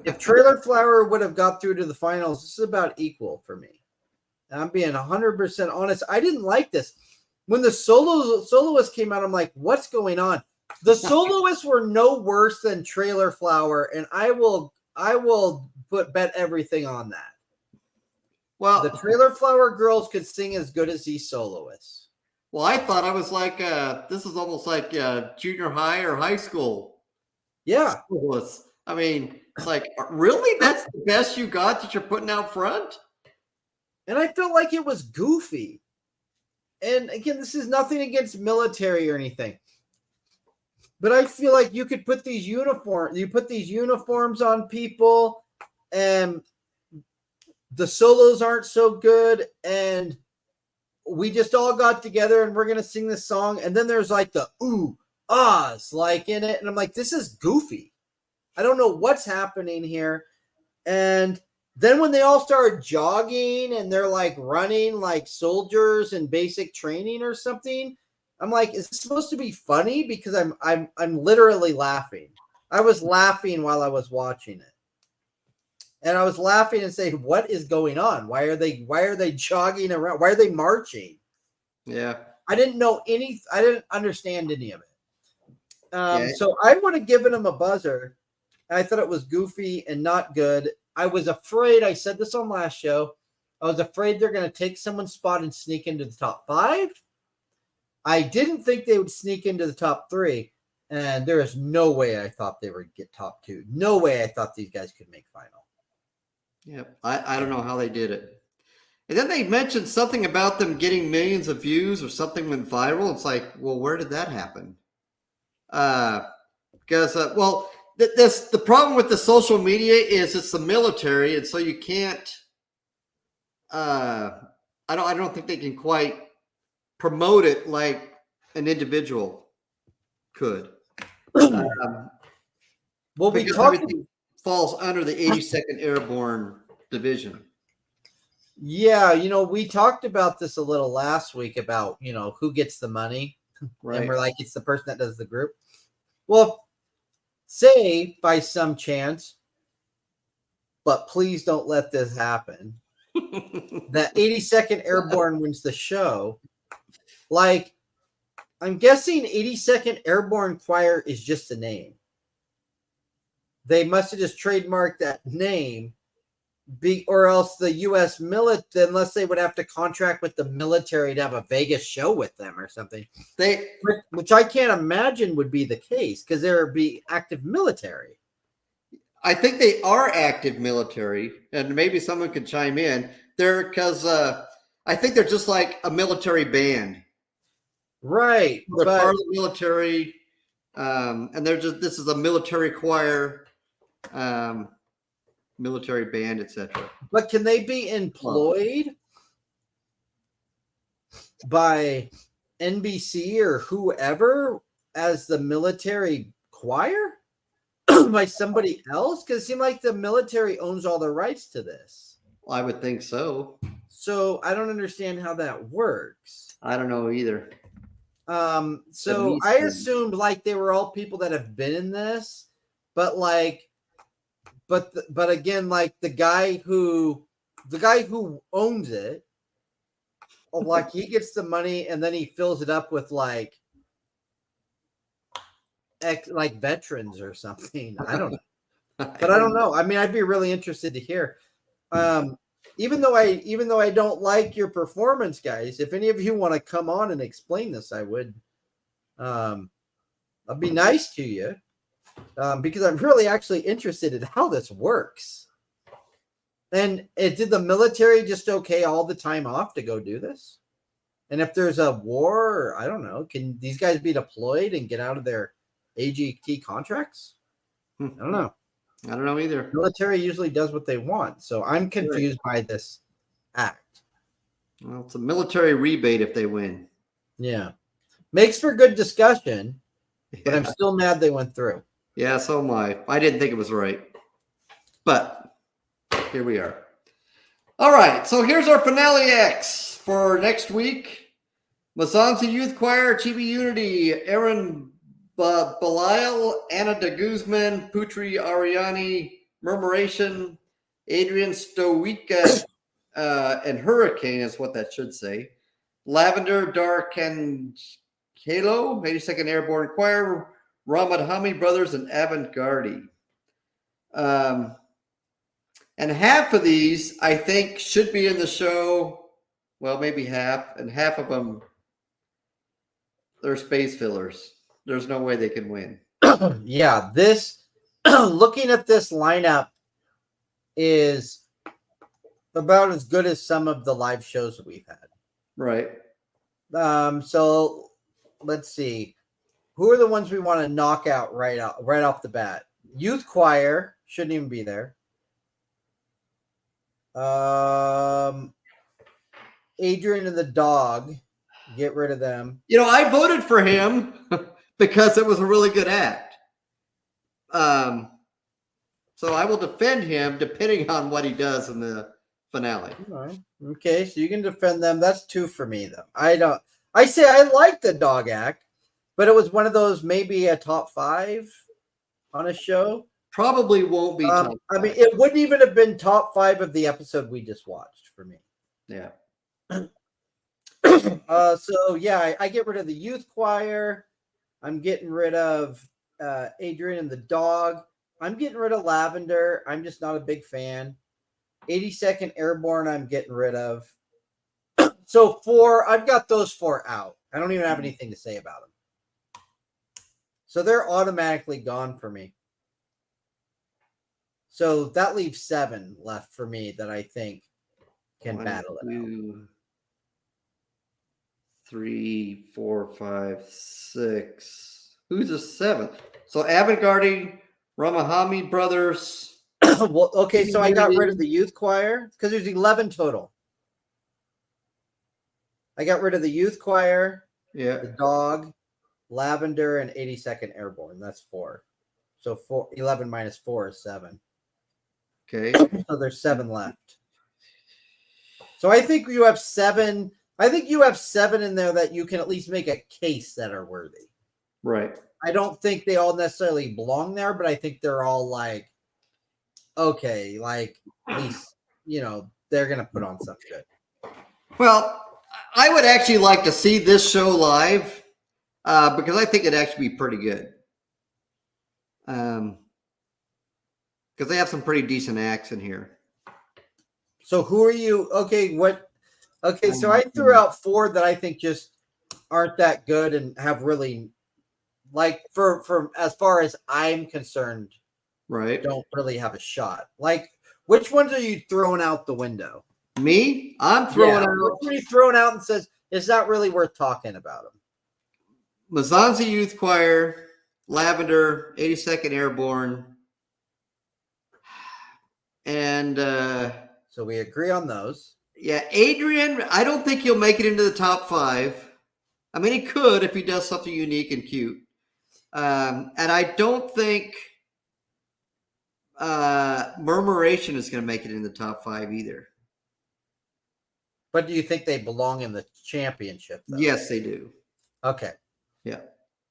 S2: If Trailer Flower would have got through to the finals, this is about equal for me. And I'm being 100% honest. I didn't like this. When the soloists came out, I'm like, what's going on? The soloists were no worse than Trailer Flower, and I will bet everything on that. Well, the Trailer Flower girls could sing as good as these soloists.
S1: Well, I thought I was like, this is almost like junior high or high school.
S2: Yeah.
S1: Soloists. I mean, it's like, really? That's the best you got that you're putting out front?
S2: And I felt like it was goofy. And again, this is nothing against military or anything. But I feel like you could put these uniforms on people, and the solos aren't so good, and we just all got together and we're going to sing this song. And then there's like the ooh, ahs like in it. And I'm like, this is goofy. I don't know what's happening here. And then when they all start jogging and they're like running like soldiers in basic training or something, I'm like, is this supposed to be funny? Because I'm literally laughing. I was laughing while I was watching it. And I was laughing and saying, what is going on? Why are they jogging around? Why are they marching?
S1: Yeah.
S2: I didn't understand any of it. So I would have given them a buzzer. I thought it was goofy and not good. I was afraid, I said this on last show, I was afraid they're going to take someone's spot and sneak into the top 5. I didn't think they would sneak into the top 3. And there is no way I thought they would get top 2. No way I thought these guys could make final.
S1: Yep. I don't know how they did it. And then they mentioned something about them getting millions of views or something went viral. It's like, well, where did that happen? Because, the problem with the social media is it's the military, and so you can't. I don't think they can quite promote it like an individual could. Because everything falls under the 82nd Airborne Division.
S2: Yeah, we talked about this a little last week about, who gets the money. Right. And we're like, it's the person that does the group. Well, say by some chance, but please don't let this happen, that 82nd Airborne wins the show. Like, I'm guessing 82nd Airborne Choir is just a name. They must have just trademarked that name, or else the U.S. military, unless they would have to contract with the military to have a Vegas show with them or something. Which I can't imagine would be the case, because there would be active military.
S1: I think they are active military, and maybe someone could chime in. I think they're just like a military band.
S2: Right.
S1: They're part of the military, and this is a military choir. military band, etc.
S2: But can they be employed by NBC or whoever as the military choir by somebody else? Because it seems like the military owns all the rights to this.
S1: Well, I would think so.
S2: So I don't understand how that works.
S1: I don't know either.
S2: So I assumed like they were all people that have been in this, but like, but again, like the guy who owns it, like he gets the money and then he fills it up with like veterans or something. I don't know, but I don't know. I mean, I'd be really interested to hear. Even though I don't like your performance, guys, if any of you want to come on and explain this, I would. I'd be nice to you because I'm really actually interested in how this works. And did the military just okay all the time off to go do this? And if there's a war, I don't know, can these guys be deployed and get out of their AGT contracts? I don't know.
S1: I don't know either.
S2: The military usually does what they want, so I'm confused by this act.
S1: Well, it's a military rebate if they win.
S2: Yeah. Makes for good discussion, but I'm still mad they went through.
S1: Yeah, so am I. I didn't think it was right. But here we are. All right, so here's our finale acts for next week. Mazansi Youth Choir, Chibi Unity, Aaron Belial, Anna de Guzman, Putri Ariani, Murmuration, Adrian Stoica, and Hurricane is what that should say. Lavender Dark and Halo, 82nd Airborne Choir, Ramadhami Brothers, and Avantgardey. And half of these, I think, should be in the show. Well, maybe half, and half of them, they're space fillers. There's no way they can win.
S2: Yeah, this looking at this lineup is about as good as some of the live shows that we've had.
S1: Right.
S2: So let's see. Who are the ones we want to knock out right off the bat? Youth Choir shouldn't even be there. Adrian and the Dog, get rid of them.
S1: You know, I voted for him because it was a really good act. So I will defend him depending on what he does in the finale.
S2: All right. Okay, so you can defend them. That's 2 for me, though. I say I like the Dog act, but it was one of those maybe a top 5 on a show.
S1: Probably won't be top 5.
S2: I mean, it wouldn't even have been top 5 of the episode we just watched for me.
S1: Yeah.
S2: So yeah, I get rid of the Youth Choir. I'm getting rid of Adrian and the Dog. I'm getting rid of Lavender. I'm just not a big fan. 82nd Airborne, I'm getting rid of. So 4, I've got those 4 out. I don't even have anything to say about them. So they're automatically gone for me. So that leaves 7 left for me that I think can battle it out.
S1: 3, 4, 5, 6. Who's the 7th? So Avantgardey, Ramadhami Brothers.
S2: Well, okay, so I got rid of the Youth Choir because there's 11 total. I got rid of the Youth Choir, the Dog, Lavender, and 82nd Airborne. That's 4. So 11 minus 4 is 7.
S1: Okay.
S2: So there's 7 left. So I think you have 7. I think you have 7 in there that you can at least make a case that are worthy.
S1: Right.
S2: I don't think they all necessarily belong there, but I think they're all like, okay, like at least, they're going to put on something good.
S1: Well, I would actually like to see this show live because I think it'd actually be pretty good. Because they have some pretty decent acts in here. So
S2: who are you? Okay, so I threw out 4 that I think just aren't that good and have really, like, for as far as I'm concerned,
S1: right,
S2: don't really have a shot. Like, which ones are you throwing out the window?
S1: Me? I'm throwing out.
S2: Which one are you throwing out and says it's not really worth talking about them?
S1: Mazansi Youth Choir, Lavender, 82nd Airborne, And
S2: so we agree on those.
S1: Yeah, Adrian, I don't think he'll make it into the top 5. I mean, he could if he does something unique and cute. And I don't think Murmuration is going to make it in the top 5 either.
S2: But do you think they belong in the championship, though?
S1: Yes, they do.
S2: Okay.
S1: Yeah.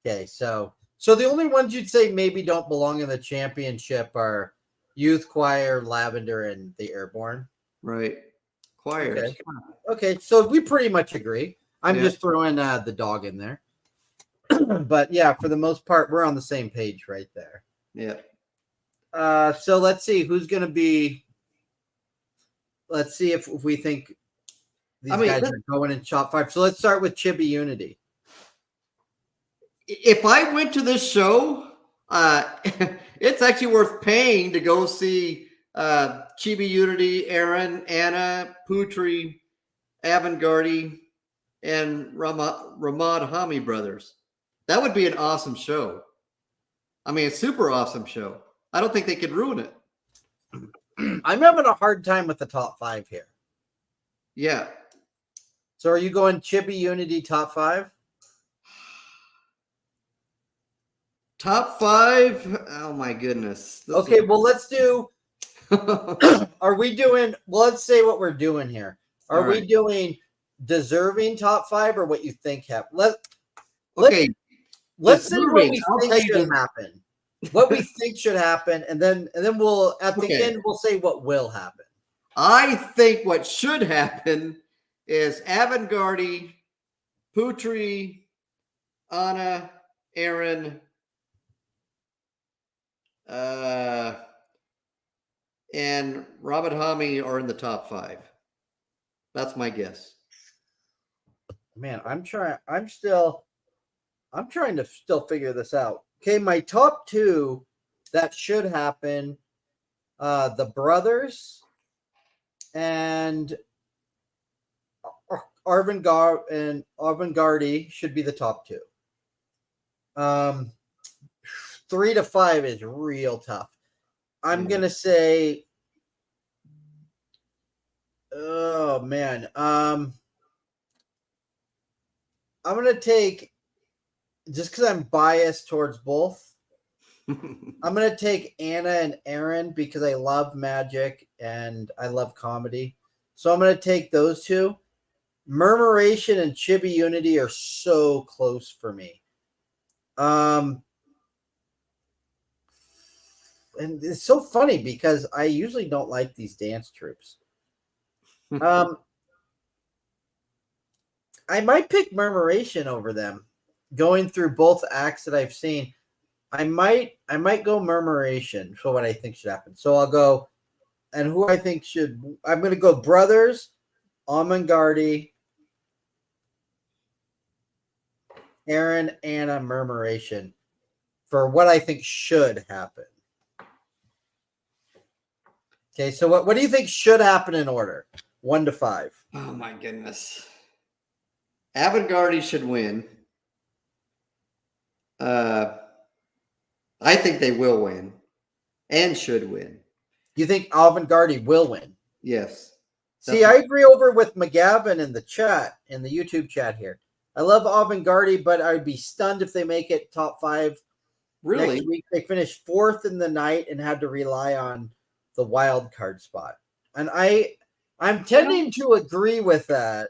S2: Okay, so the only ones you'd say maybe don't belong in the championship are Youth Choir, Lavender, and the Airborne.
S1: Right. Choirs.
S2: Okay, so we pretty much agree. I'm just throwing the dog in there. But yeah, for the most part, we're on the same page right there.
S1: Yeah.
S2: So let's see who's going to be. Let's see if we think these guys are going in top 5. So let's start with Chibi Unity.
S1: If I went to this show, it's actually worth paying to go see Chibi Unity, Aaron, Anna, Putri, Avantgardey, and Ramadhami Brothers. That would be an awesome show. I mean, a super awesome show. I don't think they could ruin it.
S2: I'm having a hard time with the top 5 here.
S1: Yeah.
S2: So are you going Chibi Unity top 5?
S1: Top 5? Oh my goodness.
S2: Okay, well let's do. Are we doing? Well, let's say what we're doing here. Are we doing deserving top 5 or what you think happened? Let's say what we think should happen. What we think should happen, and then we'll at the end we'll say what will happen.
S1: I think what should happen is Avantgardey, Putri, Anna, Aaron, and Ramadhami are in the top 5. That's my guess.
S2: Man, I'm trying to still figure this out. Okay, my top 2 that should happen, the Brothers and Avantgardey should be the top 2. 3 to 5 is real tough. I'm gonna say, oh man, I'm gonna take, just because I'm biased towards both, I'm gonna take Anna and Aaron because I love magic and I love comedy. So I'm gonna take those 2. Murmuration and Chibi Unity are so close for me. And it's so funny because I usually don't like these dance troupes. I might pick Murmuration over them. Going through both acts that I've seen, I might go Murmuration for what I think should happen. So I'll go, and who I think should, I'm going to go Brothers, Avantgardey, Aaron, Anna, Murmuration for what I think should happen. Okay, so what do you think should happen in order? 1 to 5.
S1: Oh my goodness. Avantgardey should win. I think they will win and should win.
S2: You think Avantgardey will win?
S1: Yes.
S2: See, I agree over with McGavin in the chat, in the YouTube chat here. I love Avantgardey, but I'd be stunned if they make it top 5.
S1: Really?
S2: Next week, they finished 4th in the night and had to rely on the wild card spot. And I'm tending to agree with that.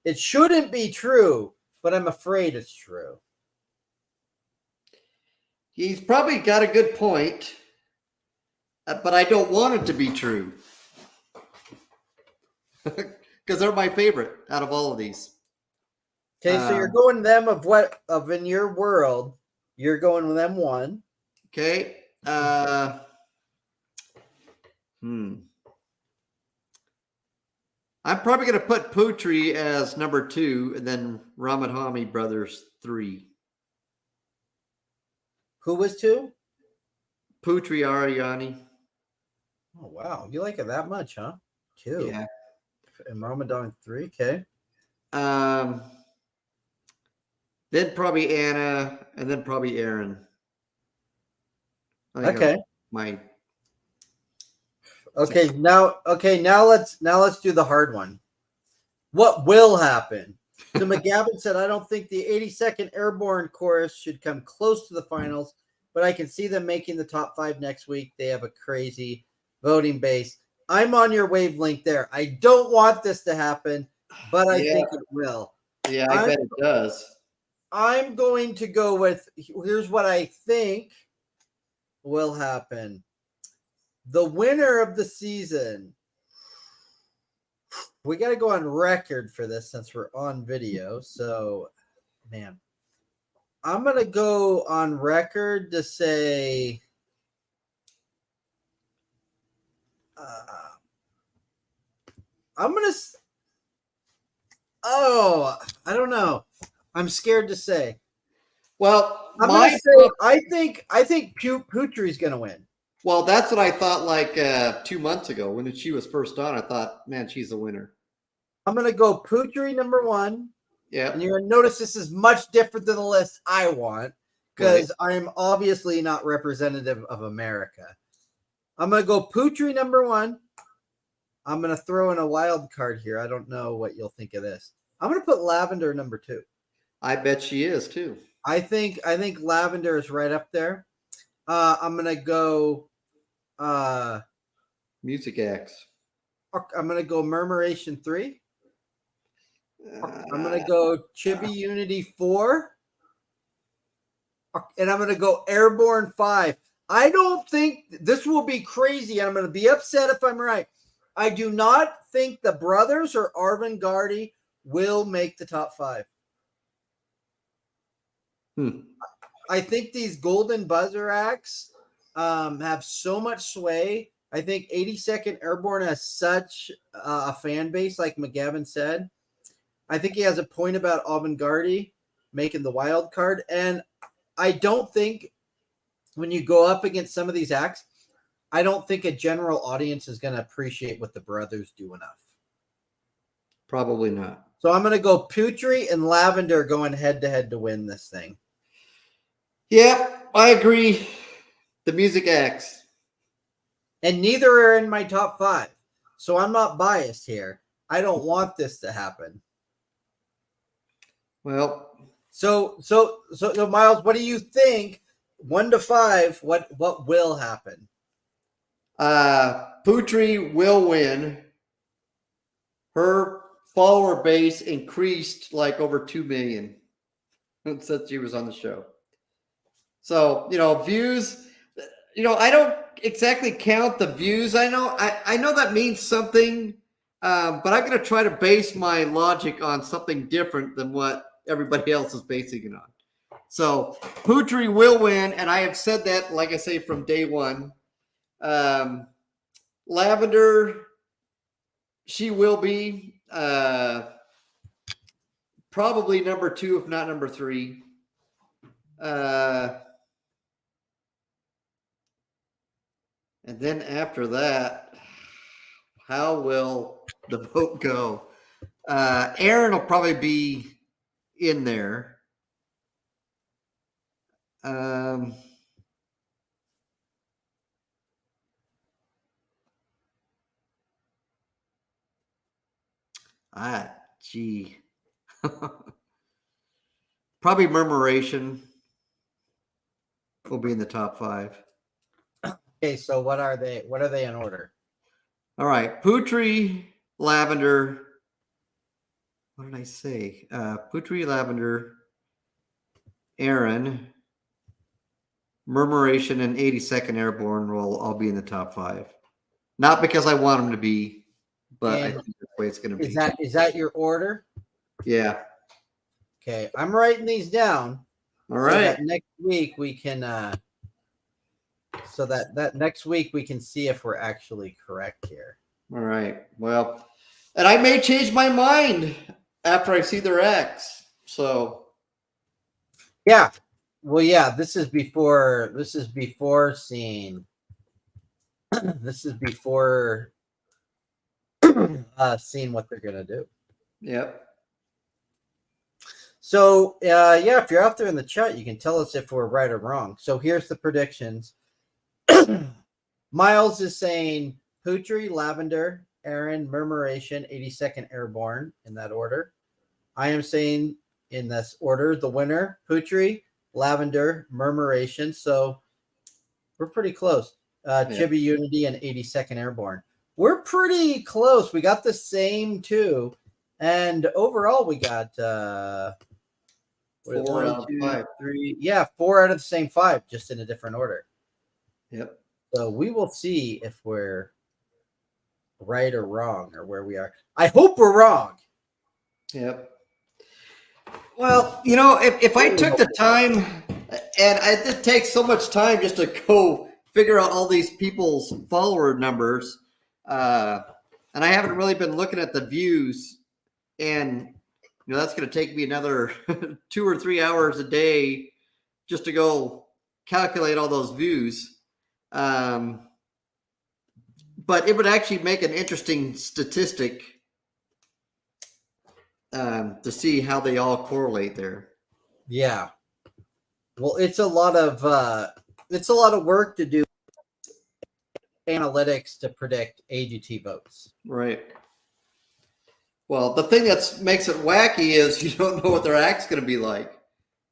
S2: It shouldn't be true, but I'm afraid it's true.
S1: He's probably got a good point, but I don't want it to be true. Because they're my favorite out of all of these.
S2: Okay, so you're going them of in your world, you're going with them 1.
S1: Okay. I'm probably going to put Putri as number 2 and then Ramadhami Brothers 3.
S2: Who was 2?
S1: Putri Ariani.
S2: Oh, wow. You like it that much, huh? 2.
S1: Yeah.
S2: And Ramadhami 3, okay.
S1: Then probably Anna, and then probably Aaron.
S2: Okay. Okay, now let's do the hard one. What will happen? So McGavin said, I don't think the 82nd Airborne Chorus should come close to the finals, but I can see them making the top 5 next week. They have a crazy voting base. I'm on your wavelength there. I don't want this to happen, but I think it will.
S1: Yeah, I bet it does.
S2: I'm going to go with, here's what I think will happen. The winner of the season, we got to go on record for this since we're on video. So, man, I'm going to go on record to say I'm going to I don't know. I'm scared to say.
S1: Well,
S2: I think Putri's going to win.
S1: Well, that's what I thought like 2 months ago when she was first on. I thought, man, she's the winner.
S2: I'm going to go Putri number 1.
S1: Yeah.
S2: And you're going to notice this is much different than the list I want because I'm obviously not representative of America. I'm going to go Putri number 1. I'm going to throw in a wild card here. I don't know what you'll think of this. I'm going to put Lavender number 2.
S1: I bet she is too.
S2: I think Lavender is right up there. I'm going to go
S1: Music Acts.
S2: I'm going to go Murmuration 3. I'm going to go Chibi Unity 4. And I'm going to go Airborne 5. I don't think this will be crazy. I'm going to be upset if I'm right. I do not think the brothers or Avantgardey will make the top 5. I think these golden buzzer acts have so much sway. I think 82nd Airborne has such a fan base, like McGavin said. I think he has a point about Avantgardey making the wild card. And I don't think when you go up against some of these acts, I don't think a general audience is going to appreciate what the brothers do enough.
S1: Probably not.
S2: So I'm going to go Putri and Lavender going head-to-head to win this thing.
S1: Yeah, I agree. The Music Acts.
S2: And neither are in my top 5. So I'm not biased here. I don't want this to happen.
S1: Well,
S2: so Miles, what do you think? 1 to 5, what will happen?
S1: Putri will win. Her follower base increased like over 2 million since she was on the show. So, views, I don't exactly count the views. I know that means something, but I'm going to try to base my logic on something different than what everybody else is basing it on. So Putri will win, and I have said that, like I say, from day one. Lavender, she will be probably number 2, if not number 3. And then after that, how will the vote go? Aaron will probably be in there. Gee. Probably Murmuration will be in the top 5.
S2: Okay, so what are they? What are they in order?
S1: All right, Putri, Lavender. What did I say? Putri, Lavender, Aaron, Murmuration, and 82nd Airborne will all be in the top 5. Not because I want them to be, but I think that's the way it's going to be.
S2: Is that your order?
S1: Yeah.
S2: Okay, I'm writing these down.
S1: All right.
S2: So that next week we can. So that next week we can see if we're actually correct here.
S1: All right. Well, and I may change my mind after I see their acts. So.
S2: Yeah. Well, yeah. This is before seeing. This is before seeing what they're gonna do.
S1: Yep.
S2: So yeah, if you're out there in the chat, you can tell us if we're right or wrong. So here's the predictions. Miles is saying Putri, Lavender, Aaron, Murmuration, 82nd Airborne, in that order. I am saying in this order, the winner, Putri, Lavender, Murmuration. So we're pretty close. Chibi Unity and 82nd Airborne. We're pretty close. We got the same two. And overall, we got
S1: 4 out of 5.
S2: 3. Yeah, 4 out of the same 5, just in a different order.
S1: Yep.
S2: So we will see if we're right or wrong, or where we are. I hope we're wrong.
S1: Yep. Well, you know, if I took the time, and it takes so much time just to go figure out all these people's follower numbers, and I haven't really been looking at the views, and you know that's going to take me another 2 or 3 hours a day just to go calculate all those views. But it would actually make an interesting statistic to see how they all correlate there.
S2: Yeah. Well, it's a lot of work to do analytics to predict AGT votes.
S1: Right. Well, the thing that makes it wacky is you don't know what their act's going to be like,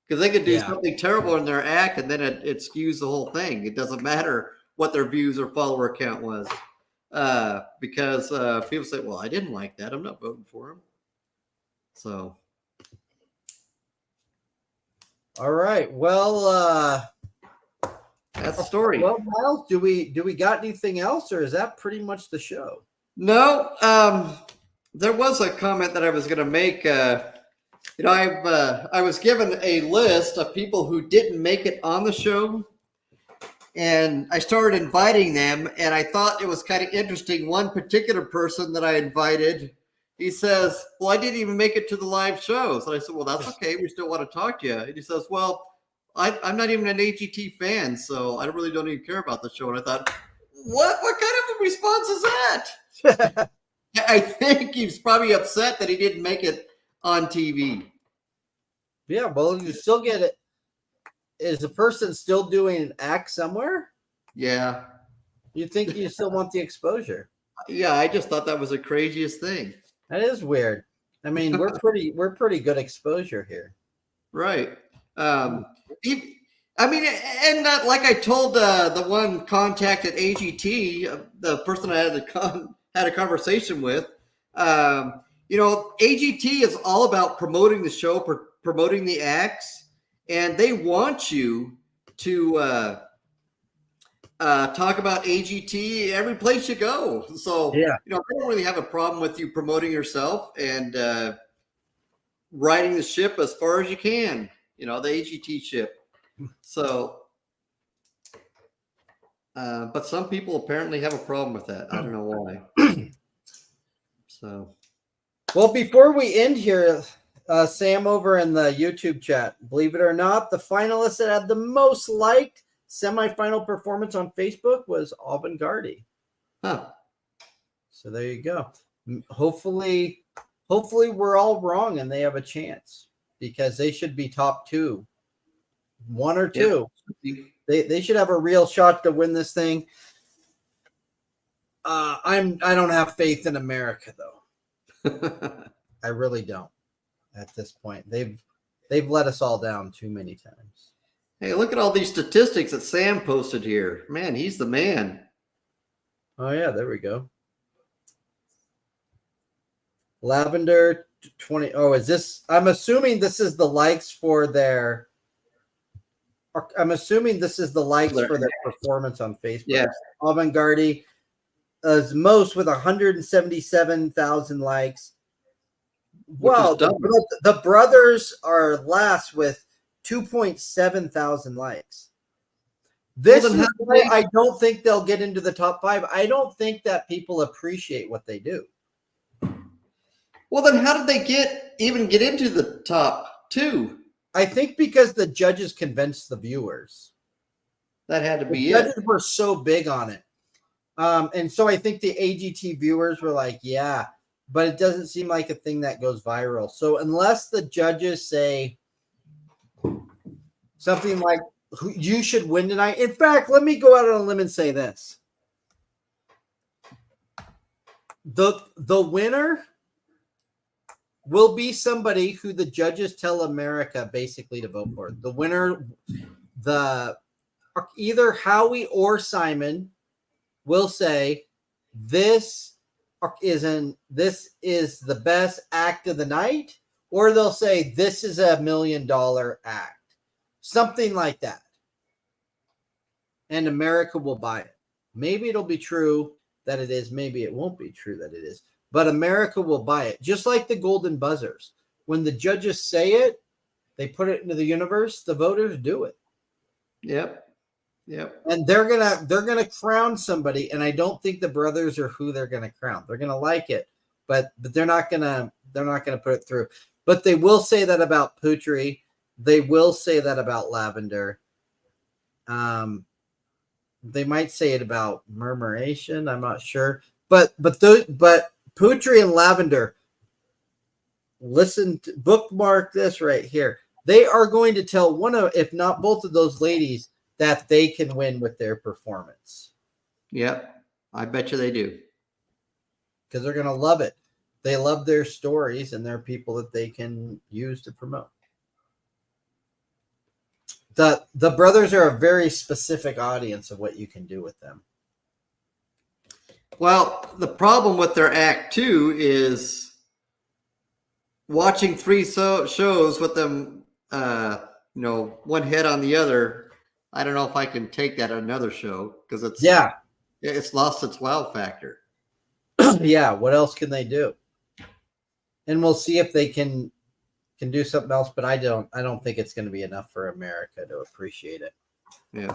S1: because they could do something terrible in their act and then it skews the whole thing. It doesn't matter what their views or follower count was, because people say, well, I didn't like that, I'm not voting for him. So
S2: all right, well,
S1: that's the story.
S2: Well, Miles, do we got anything else, or is that pretty much the show?
S1: No, there was a comment that I was going to make. You know, I was given a list of people who didn't make it on the show, and I started inviting them, and I thought it was kind of interesting. One particular person that I invited, he says, well, I didn't even make it to the live shows. And I said, well, that's okay. We still want to talk to you. And he says, well, I'm not even an AGT fan, so I really don't even care about the show. And I thought, what kind of a response is that? I think he's probably upset that he didn't make it on TV.
S2: Yeah, well, you still get it. Is the person still doing an act somewhere?
S1: Yeah.
S2: You think you still want the exposure?
S1: Yeah, I just thought that was the craziest thing.
S2: That is weird. I mean, we're pretty good exposure here.
S1: Right. I mean, and like I told the one contact at AGT, the person I had a conversation with, you know, AGT is all about promoting the show, promoting the acts, and they want you to talk about AGT every place you go. So,
S2: yeah,
S1: you know, I don't really have a problem with you promoting yourself and riding the ship as far as you can, you know, the AGT ship. So, but some people apparently have a problem with that. I don't know why. So,
S2: well, before we end here, Sam over in the YouTube chat, believe it or not, the finalist that had the most liked semifinal performance on Facebook was Avantgardey.
S1: huh.
S2: So there you go. Hopefully we're all wrong and they have a chance, because they should be top 2, 1 or 2.
S1: Yeah.
S2: They should have a real shot to win this thing. I don't have faith in America though. I really don't. At this point, they've let us all down too many times.
S1: Hey, look at all these statistics that Sam posted here. Man, he's the man.
S2: Oh yeah, there we go. Lavender 20. Oh, is this? I'm assuming this is the likes for their. I'm assuming this is the likes for their performance on Facebook.
S1: Yeah.
S2: Avantgardey is most with 177,000 likes. Wow, the brothers are last with 2.7 thousand likes. This is why I don't think they'll get into the top 5. I don't think that people appreciate what they do.
S1: Well, then how did they even get into the top 2?
S2: I think because the judges convinced the viewers.
S1: That had to be
S2: it. The judges were so big on it. And so I think the AGT viewers were like, yeah, but it doesn't seem like a thing that goes viral. So unless the judges say something like, you should win tonight. In fact, let me go out on a limb and say this. the winner will be somebody who the judges tell America basically to vote for. The winner, either Howie or Simon will say this is the best act of the night, or they'll say this is $1 million act, something like that, and America will buy it. Maybe it'll be true that it is, maybe it won't be true that it is, but America will buy it. Just like the golden buzzers, when the judges say it, they put it into the universe, the voters do it.
S1: Yep.
S2: And they're gonna crown somebody, and I don't think the brothers are who they're gonna crown. They're gonna like it, but they're not gonna put it through. But they will say that about Putri. They will say that about Lavender. They might say it about Murmuration. I'm not sure, but Putri and Lavender. Listen, bookmark this right here. They are going to tell one of, if not both of those ladies, that they can win with their performance.
S1: Yep. I bet you they do.
S2: Because they're going to love it. They love their stories, and they're people that they can use to promote. The brothers are a very specific audience of what you can do with them.
S1: Well, the problem with their act too is watching 3 shows with them, one head on the other. I don't know if I can take that another show because it's lost its wow factor.
S2: Yeah, what else can they do? And we'll see if they can do something else, but I don't think it's going to be enough for America to appreciate it.
S1: Yeah.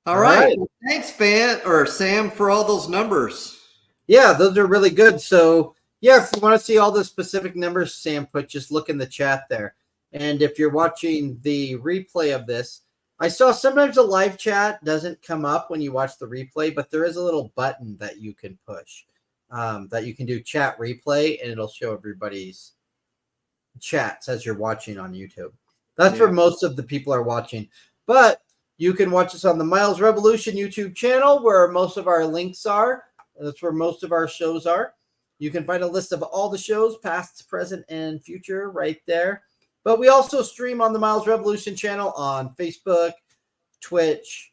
S1: All right. Well, thanks, Sam, for all those numbers.
S2: Yeah, those are really good. So yeah, if you want to see all the specific numbers Sam put, just look in the chat there. And if you're watching the replay of this, I saw sometimes a live chat doesn't come up when you watch the replay, but there is a little button that you can push that you can do chat replay, and it'll show everybody's chats as you're watching on YouTube. That's where most of the people are watching. But you can watch us on the Miles Revolution YouTube channel, where most of our links are. That's where most of our shows are. You can find a list of all the shows, past, present, and future right there. But we also stream on the Miles Revolution channel on Facebook, Twitch,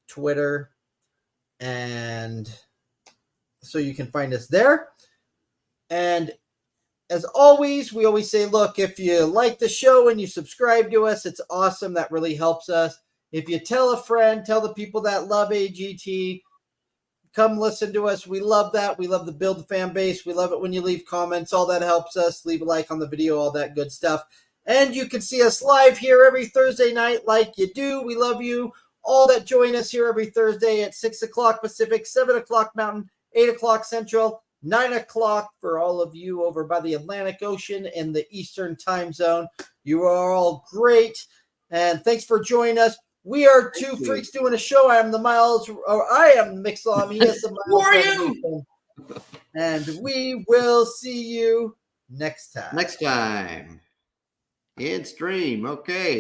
S2: Twitter, and so you can find us there. And as always, we always say, look, if you like the show and you subscribe to us, it's awesome. That really helps us. If you tell a friend, tell the people that love AGT, come listen to us. We love that. We love to build the fan base. We love it when you leave comments. All that helps us. Leave a like on the video, all that good stuff. And you can see us live here every Thursday night like you do. We love you all that join us here every Thursday at 6 o'clock Pacific, 7 o'clock Mountain, 8 o'clock Central, 9 o'clock for all of you over by the Atlantic Ocean in the Eastern time zone. You are all great. And thanks for joining us. We are two freaks doing a show. I am Mixlam. He is the Miles.
S1: Who are you?
S2: And we will see you next time.
S1: In stream. Okay.